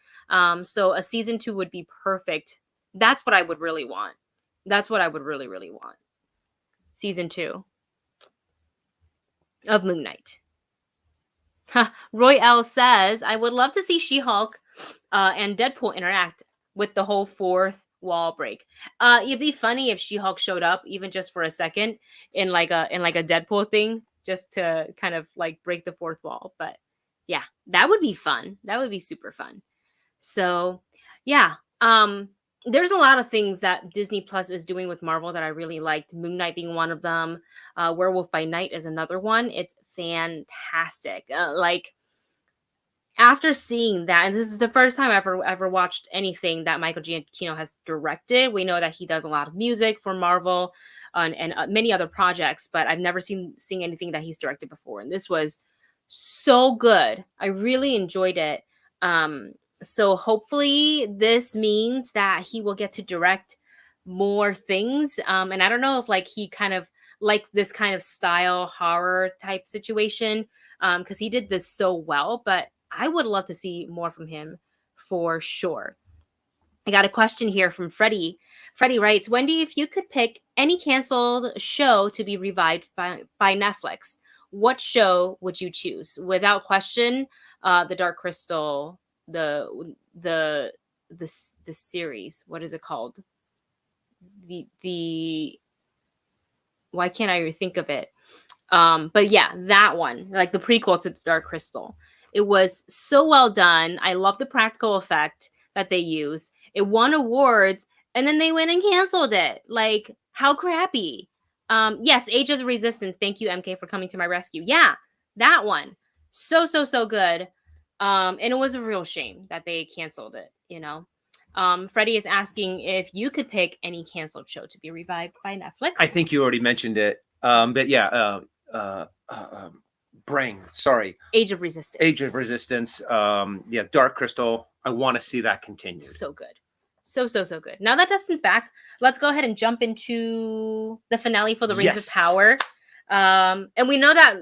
So a season 2 would be perfect. That's what I would really want. That's what I would really, really want. Season 2 of Moon Knight. Roy L says, I would love to see She-Hulk and Deadpool interact with the whole fourth wall break. It'd be funny if She-Hulk showed up even just for a second in like a Deadpool thing, just to kind of like break the fourth wall. But yeah, that would be fun. That would be super fun. So yeah, there's a lot of things that Disney Plus is doing with Marvel that I really liked. Moon Knight being one of them. Werewolf by Night is another one. It's fantastic. Like after seeing that, and this is the first time I've ever watched anything that Michael Giacchino has directed. We know that he does a lot of music for Marvel and many other projects, but I've never seen anything that he's directed before. And this was so good. I really enjoyed it. So hopefully this means that he will get to direct more things. And I don't know if like he kind of likes this kind of style horror type situation because he did this so well, but I would love to see more from him for sure. I got a question here from Freddie. Freddie writes, Wendy, if you could pick any canceled show to be revived by Netflix, what show would you choose? Without question, The Dark Crystal, the series. What is it called? The why can't I even think of it? But yeah, that one, like the prequel to The Dark Crystal. It was so well done. I love the practical effect that they use. It won awards, and then they went and canceled it. Like, how crappy. Yes, Age of the Resistance. Thank you, MK, for coming to my rescue. Yeah, that one. So good. And it was a real shame that they canceled it, you know. Freddie is asking if you could pick any canceled show to be revived by Netflix. I think you already mentioned it. But yeah, Brain. Sorry. Age of Resistance. Age of Resistance. Yeah, Dark Crystal. I want to see that continued. So good. So good. Now that Dustin's back, let's go ahead and jump into the finale for the Rings of Power. And we know that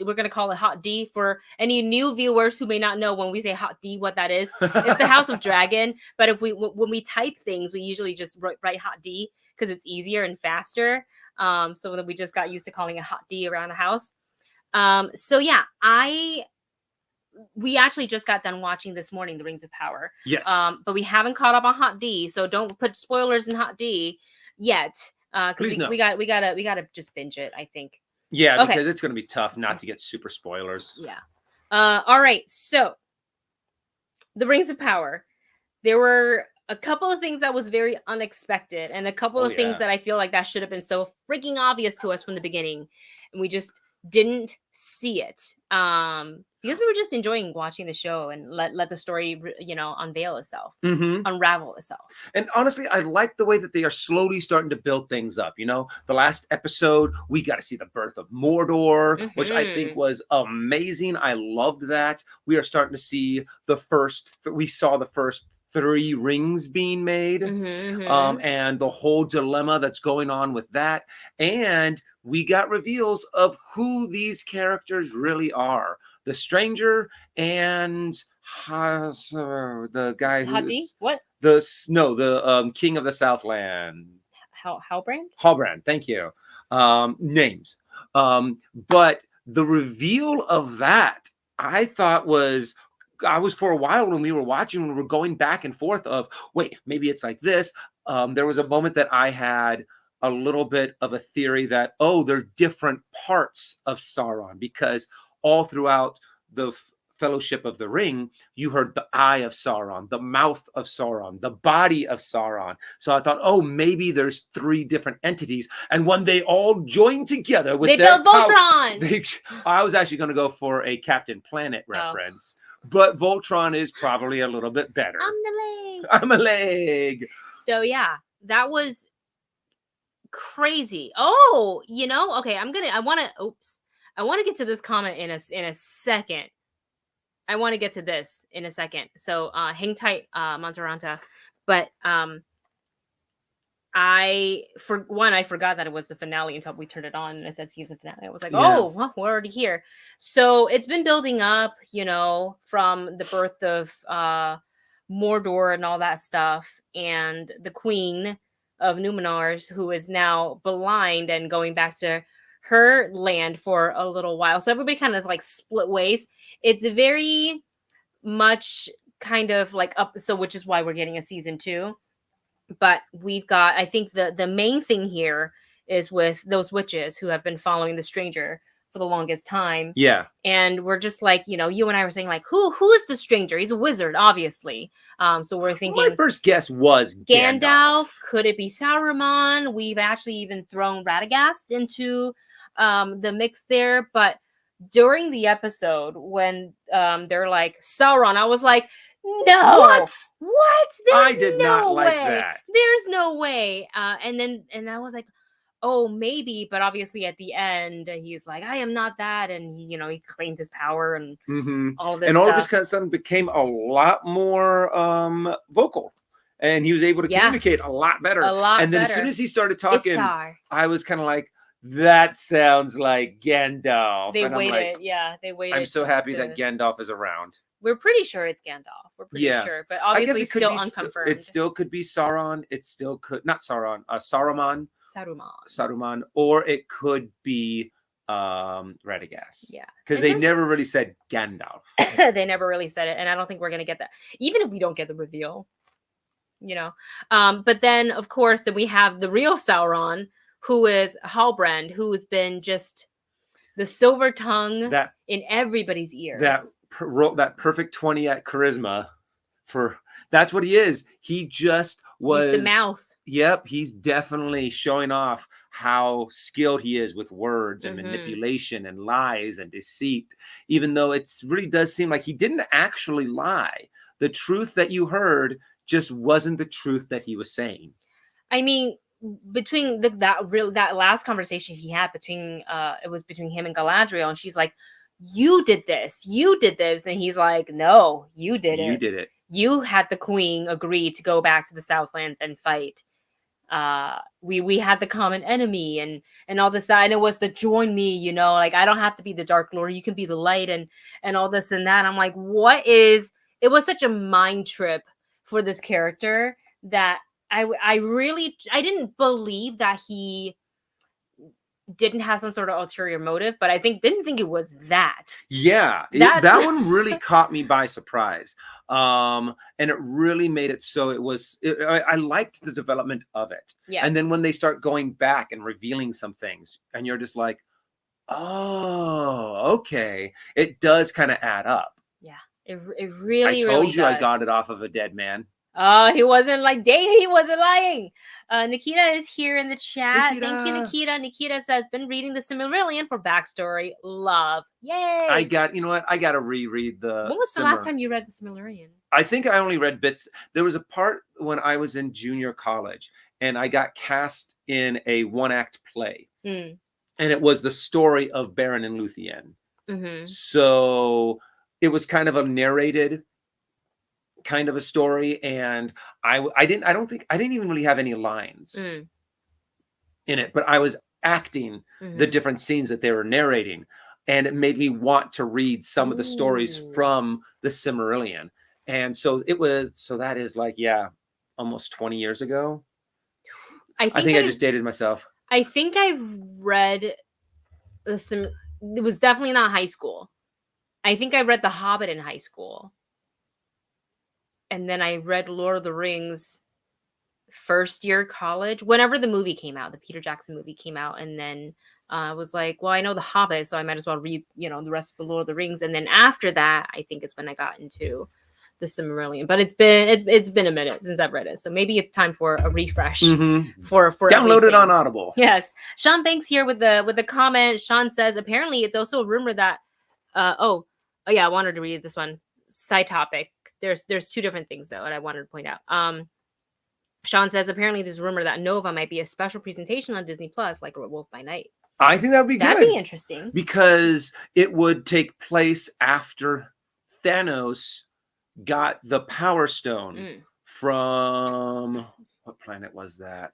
we're gonna call it Hot D for any new viewers who may not know when we say Hot D what that is. It's the House of Dragon. But if when we type things, we usually just write Hot D because it's easier and faster. So that we just got used to calling it Hot D around the house. So yeah, we actually just got done watching this morning The Rings of Power. Yes. But we haven't caught up on Hot D, so don't put spoilers in Hot D yet. Because we gotta just binge it, I think. Yeah, because it's gonna be tough not to get super spoilers. Yeah. All right. So The Rings of Power. There were a couple of things that was very unexpected, and a couple of things that I feel like that should have been so freaking obvious to us from the beginning, and we just didn't see it. Because we were just enjoying watching the show and let the story, unveil itself, unravel itself. And honestly, I like the way that they are slowly starting to build things up. The last episode, we got to see the birth of Mordor, which I think was amazing. I loved that. We are starting to see we saw the first 3 rings being made, and the whole dilemma that's going on with that. And we got reveals of who these characters really are. The stranger and the guy who's what? The king of the Southland. Halbrand? Halbrand, thank you. Names. But the reveal of that, I was for a while when we were watching, we were going back and forth of, wait, maybe it's like this. There was a moment that I had a little bit of a theory that, they're different parts of Sauron, because all throughout the Fellowship of the Ring, you heard the eye of Sauron, the mouth of Sauron, the body of Sauron. So I thought, maybe there's 3 different entities, and when they all join together with their built Voltron. I was actually going to go for a Captain Planet reference, but Voltron is probably a little bit better. I'm a leg. So yeah, that was crazy. Okay, I want to get to this comment in a second. I want to get to this in a second. So hang tight, Monteranta. But I forgot that it was the finale until we turned it on and it said season finale. I was like, well, we're already here. So it's been building up, from the birth of Mordor and all that stuff, and the Queen of Numenor, who is now blind and going back to her land for a little while. So everybody kind of like split ways. It's very much kind of like up, so which is why we're getting a season 2. But we've got, I think the main thing here is with those witches who have been following the stranger for the longest time. Yeah. And we're just like, you and I were saying, like, who's the stranger? He's a wizard, obviously. So we're thinking, my first guess was Gandalf. Could it be Saruman? We've actually even thrown Radagast into the mix there. But during the episode, when they're like Sauron, I was like, no, what? I did not like that. There's no way. And I was like, maybe, but obviously at the end he's like, I am not that, and he claimed his power and all of this, and all of his kind of sudden became a lot more vocal, and he was able to communicate a lot better. And then as soon as he started talking, I was kind of like, that sounds like Gandalf. They waited. They waited. I'm so happy that Gandalf is around. We're pretty sure it's Gandalf. We're pretty sure, but obviously still unconfirmed. It still could be Sauron. It still could not Sauron. Saruman. Saruman. Or it could be Radagast. Yeah, because they never really said Gandalf. They never really said it, and I don't think we're gonna get that, even if we don't get the reveal. But then of course we have the real Sauron, who is Halbrand, who's been just the silver tongue in everybody's ears. That perfect 20 at charisma. That's what he is. He just was. He's the mouth. Yep, he's definitely showing off how skilled he is with words and manipulation and lies and deceit. Even though it really does seem like he didn't actually lie. The truth that you heard just wasn't the truth that he was saying. I mean, between that last conversation he had between him and Galadriel, and she's like, you did this, and he's like, no, you did it, you had the queen agree to go back to the Southlands and fight. We had the common enemy and all this, and it was the join me, like, I don't have to be the Dark Lord, you can be the light, and all this and that. I'm like, it was such a mind trip for this character that I didn't believe that he didn't have some sort of ulterior motive, but I didn't think it was that. Yeah, that one really caught me by surprise. And it really made it so I liked the development of it. Yes. And then when they start going back and revealing some things, and you're just like, oh, okay, it does kind of add up. Yeah, it really, I told you does. I got it off of a dead man. He wasn't he wasn't lying. Nikita is here in the chat. Nikita. Thank you, Nikita. Nikita says, been reading the Silmarillion for backstory. Love. Yay. You know what? I got to reread the When was the last time you read the Silmarillion? I think I only read bits. There was a part when I was in junior college, and I got cast in a 1-act play. And it was the story of Beren and Luthien. So it was kind of a narrated kind of a story, and I didn't even really have any lines Mm. in it, but I was acting the Mhm. different scenes that they were narrating, and it made me want to read some of the stories Ooh. from the Silmarillion. And so that is like, yeah, almost 20 years ago. I think I just dated myself. I think I've read some. It was definitely not high school. I think I read The Hobbit in high school, and then I read Lord of the Rings first year college. Whenever the movie came out, the Peter Jackson movie came out, and then I was like, well, I know The Hobbit, so I might as well read, the rest of the Lord of the Rings. And then after that, I think is when I got into the Silmarillion. But it's been a minute since I've read it, so maybe it's time for a refresh for Download everything. it on Audible. Yes, Sean Banks here with the comment. Sean says apparently it's also a rumor that oh yeah, I wanted to read this one. Side topic. There's two different things though, and I wanted to point out. Sean says apparently there's a rumor that Nova might be a special presentation on Disney Plus, like Wolf by Night. I think that'd be good. That'd be interesting because it would take place after Thanos got the Power Stone from what planet was that?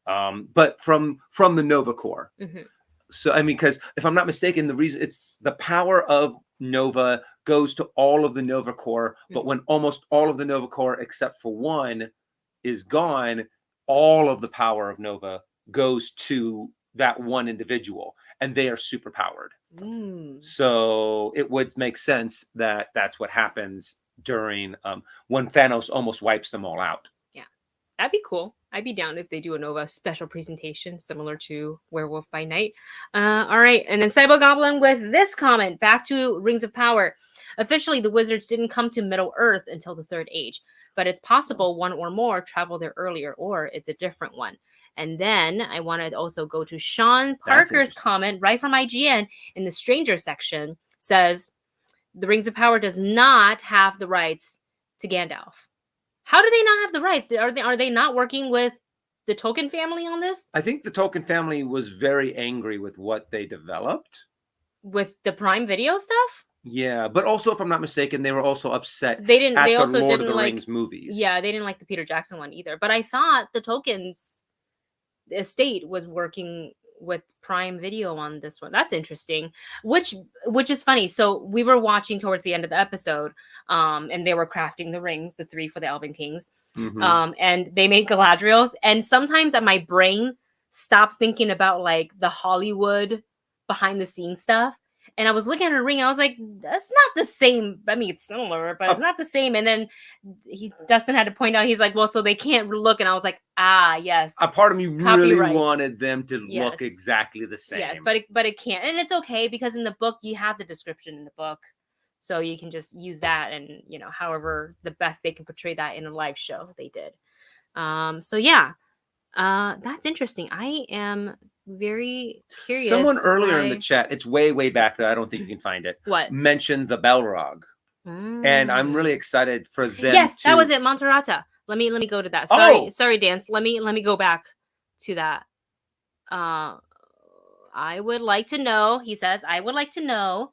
But from the Nova Corps. So I mean, because if I'm not mistaken, the reason it's the power of Nova goes to all of the Nova Corps, but when almost all of the Nova Corps except for one is gone, all of the power of Nova goes to that one individual, and they are super powered. So it would make sense that that's what happens during when Thanos almost wipes them all out. Yeah, that'd be cool. I'd be down if they do a Nova special presentation similar to Werewolf by Night. All right, and then Cyber Goblin with this comment back to Rings of Power. Officially, the wizards didn't come to Middle Earth until the Third Age, but it's possible one or more traveled there earlier, or it's a different one. And then I want to also go to Sean Parker's comment right from IGN in the Stranger section. Says, the Rings of Power does not have the rights to Gandalf. How do they not have the rights? Are they not working with the Tolkien family on this? I think the Tolkien family was very angry with what they developed. With the Prime Video stuff? Yeah, but also, if I'm not mistaken, they were also upset They also Lord didn't of the like Rings movies. Yeah, they didn't like the Peter Jackson one either. But I thought the Tolkien's estate was working with Prime Video on this one. That's interesting. Which is funny. So we were watching towards the end of the episode, and they were crafting the rings, the 3 for the Elven Kings. And they made Galadriel's. And sometimes my brain stops thinking about like the Hollywood behind the scenes stuff. And I was looking at her ring. I was like, that's not the same. I mean, it's similar, but it's not the same. And then Dustin had to point out, he's like, well, so they can't look. And I was like, yes. A part of me really wanted them to look exactly the same. Yes, but it can't. And it's okay because in the book, you have the description in the book. So you can just use that and, however the best they can portray that in a live show, they did. So yeah, that's interesting. I am very curious. Someone earlier in the chat, it's way back there, I don't think you can find it. What? Mentioned the Balrog. And I'm really excited for them. Yes, that was it, Monterata. Let me go to that. Sorry, Dance. Let me go back to that. I would like to know, he says, I would like to know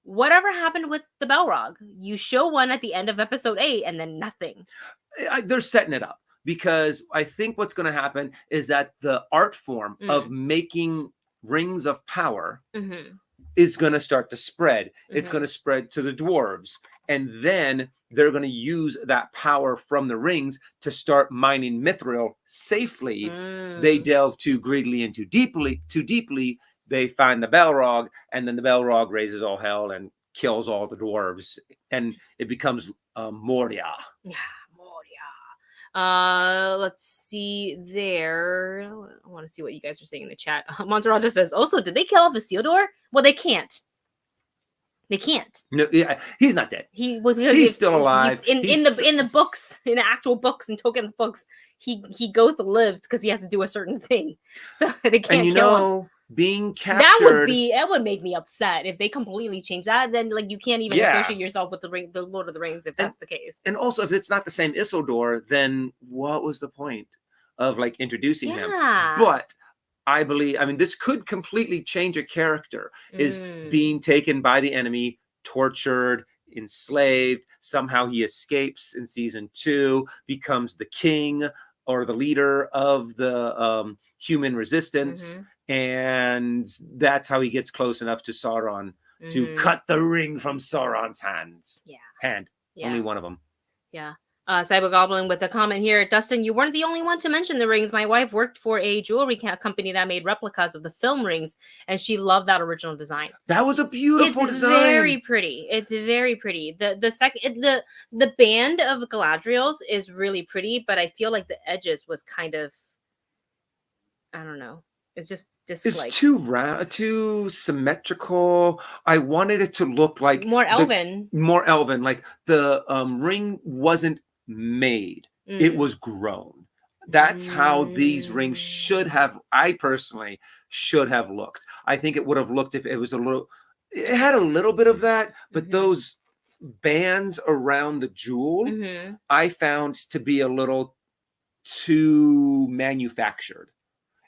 whatever happened with the Balrog. You show one at the end of episode 8 and then nothing. They're setting it up. Because I think what's going to happen is that the art form of making rings of power is going to start to spread. It's going to spread to the dwarves. And then they're going to use that power from the rings to start mining mithril safely. They delve too greedily and too deeply. They find the Balrog, and then the Balrog raises all hell and kills all the dwarves. And it becomes Moria. Yeah. Let's see there. I want to see what you guys are saying in the chat. Monterata says, also, did they kill off Isildur? Well, they can't. They can't. No, yeah, he's not dead. Because he's still alive. In the books, in the actual books and Tolkien's books, he goes to live because he has to do a certain thing. So they can't kill him. Being captured, that would make me upset if they completely change that. Then like you can't even associate yourself with the Lord of the Rings if that's the case. And also, if it's not the same Isildur, then what was the point of like introducing him? But I believe, this could completely change a character. Is being taken by the enemy, tortured, enslaved. Somehow he escapes in season 2, becomes the king or the leader of the human resistance, and that's how he gets close enough to Sauron to cut the ring from Sauron's hands. Hand. Only one of them. Cyber Goblin with a comment here. Dustin, you weren't the only one to mention the rings. My wife worked for a jewelry company that made replicas of the film rings, and she loved that original design. That was a beautiful design. It's very pretty. It's very pretty. The band of Galadriel's is really pretty, but I feel like the edges was kind of, I don't know. It's just it's too round, too symmetrical. I wanted it to look like more elven. Like the ring wasn't made, it was grown. That's how these rings should have, I personally should have looked. I think it would have looked if it was it had a little bit of that, but those bands around the jewel I found to be a little too manufactured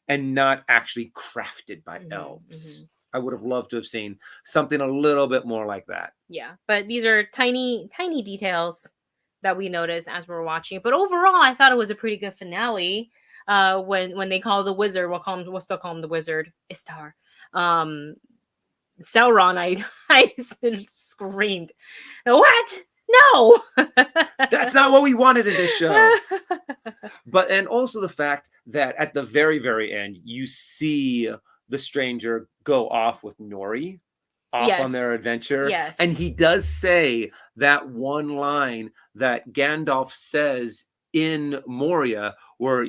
and not actually crafted by elves. I would have loved to have seen something a little bit more like that. Yeah, but these are tiny details that we noticed as we're watching. But overall, I thought it was a pretty good finale. When they call the wizard, we'll still call him the wizard, Istar. Sauron, I screamed, "What? No!" That's not what we wanted in this show. And also the fact that at the very, very end, you see the stranger go off with Nori. On their adventure. And he does say that one line that Gandalf says in Moria, where,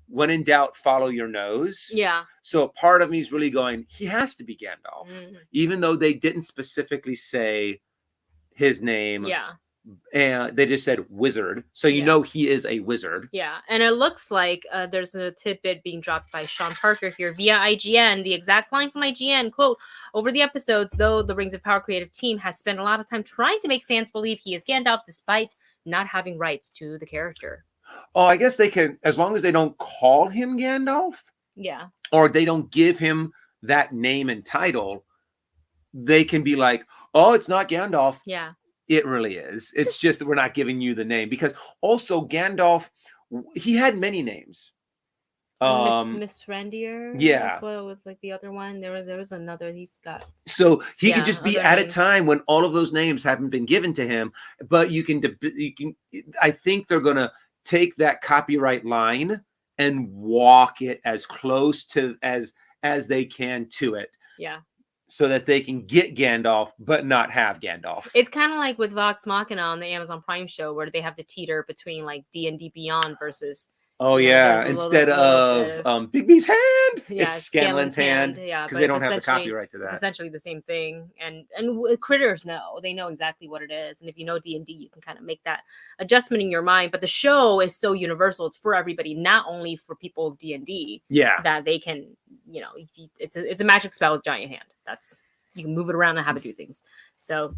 when in doubt, follow your nose. So part of me is really going, he has to be Gandalf. Even though they didn't specifically say his name. And they just said wizard. So you know he is a wizard. And it looks like there's a tidbit being dropped by Sean Parker here via IGN. The exact line from IGN, quote, "Over the episodes, though, the Rings of Power creative team has spent a lot of time trying to make fans believe he is Gandalf despite not having rights to the character." Oh, I guess they can, as long as they don't call him Gandalf. Or they don't give him that name and title, they can be like, oh, it's not Gandalf. It really is. It's just that we're not giving you the name, because also Gandalf, he had many names. Miss Rendier. That's what it was, like the other one. There was another he's got. So he could just be at a time when all of those names haven't been given to him. But you can. I think they're gonna take that copyright line and walk it as close to as they can to it. So that they can get Gandalf, but not have Gandalf. It's kind of like with Vox Machina on the Amazon Prime show, where they have to teeter between like D&D Beyond versus. Instead of Bigby's hand, it's Scanlan's hand. Because they don't have the copyright to that. It's essentially the same thing, and critters know exactly what it is, and if you know D&D, you can kind of make that adjustment in your mind. But the show is so universal; it's for everybody, not only for people of D&D. That they can, it's a magic spell with giant hand. You can move it around and have it do things. So,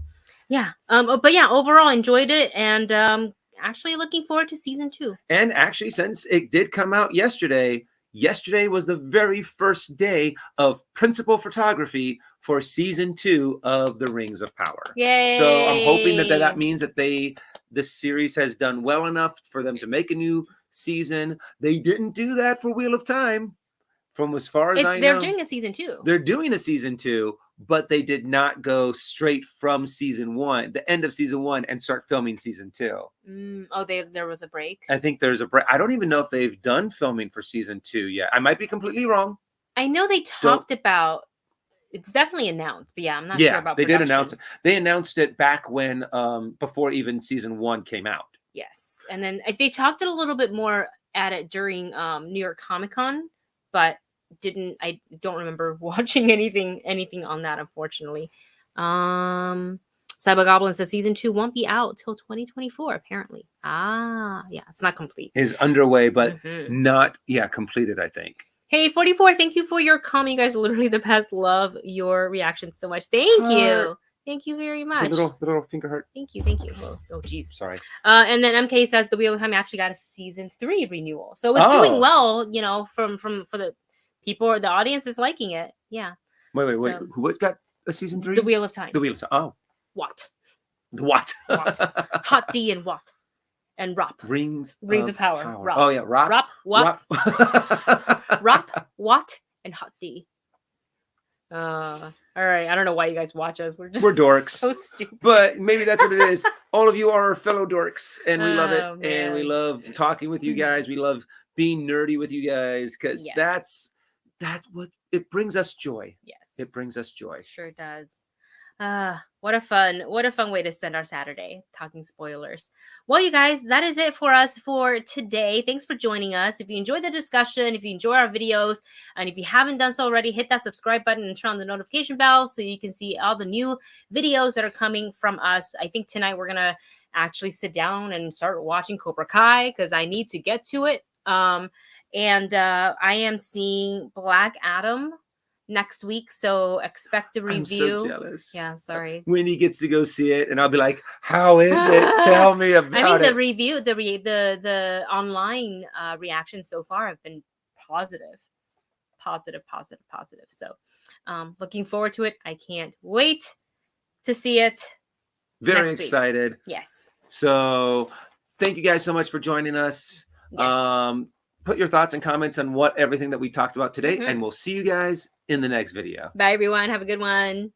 but overall enjoyed it, and actually looking forward to season 2. And actually, since it did come out yesterday was the very first day of principal photography for season 2 of the Rings of Power. Yay! So I'm hoping that means that the series has done well enough for them to make a new season. They didn't do that for Wheel of Time, from as far as I know. They're doing a season 2. They're doing a season 2. But they did not go straight from season 1, the end of season 1, and start filming season 2. There was a break. I think there's a break. I don't even know if they've done filming for season 2 yet. I might be completely wrong. I know they talked about. It's definitely announced, but I'm not sure about. They did announce it. They announced it back when, before even season 1 came out. Yes, and then they talked a little bit more at it during New York Comic Con, but. I don't remember watching anything on that, unfortunately. Cyber Goblin says season 2 won't be out till 2024, apparently. It's not complete. Is underway, but not completed, I think. Hey 44, thank you for your comment. You guys are literally the best. Love your reactions so much. Thank you. Thank you very much. The little finger heart. Thank you. Oh, geez. Sorry. And then MK says the Wheel of Time actually got a season 3 renewal, so it's doing well. For the people, or the audience is liking it. Wait. What got a season 3? The Wheel of Time. Oh. What? What? What? Hot D and what? And Rop. Rings of Power. Rop. Oh yeah, Rop. What? Rop. What? And Hot D. All right. I don't know why you guys watch us. We're dorks. So stupid. But maybe that's what it is. All of you are fellow dorks, and we love it. Oh, And we man. love talking with you guys. We love being nerdy with you guys because Yes. that's what it brings us joy. Yes. It brings us joy. Sure does. What a fun way to spend our Saturday talking spoilers. Well, you guys, that is it for us for today. Thanks for joining us. If you enjoyed the discussion, if you enjoy our videos, and if you haven't done so already, hit that subscribe button and turn on the notification bell so you can see all the new videos that are coming from us. I think tonight we're gonna actually sit down and start watching Cobra Kai because I need to get to it. And I am seeing Black Adam next week, so expect a review. I'm so jealous. Yeah, I'm sorry. Wendy gets to go see it, and I'll be like, "How is it? Tell me about it." I mean, the review, the online reactions so far have been positive. So, looking forward to it. I can't wait to see it. Very excited. Yes. So, thank you guys so much for joining us. Yes. Put your thoughts and comments on everything that we talked about today, and we'll see you guys in the next video. Bye, everyone. Have a good one.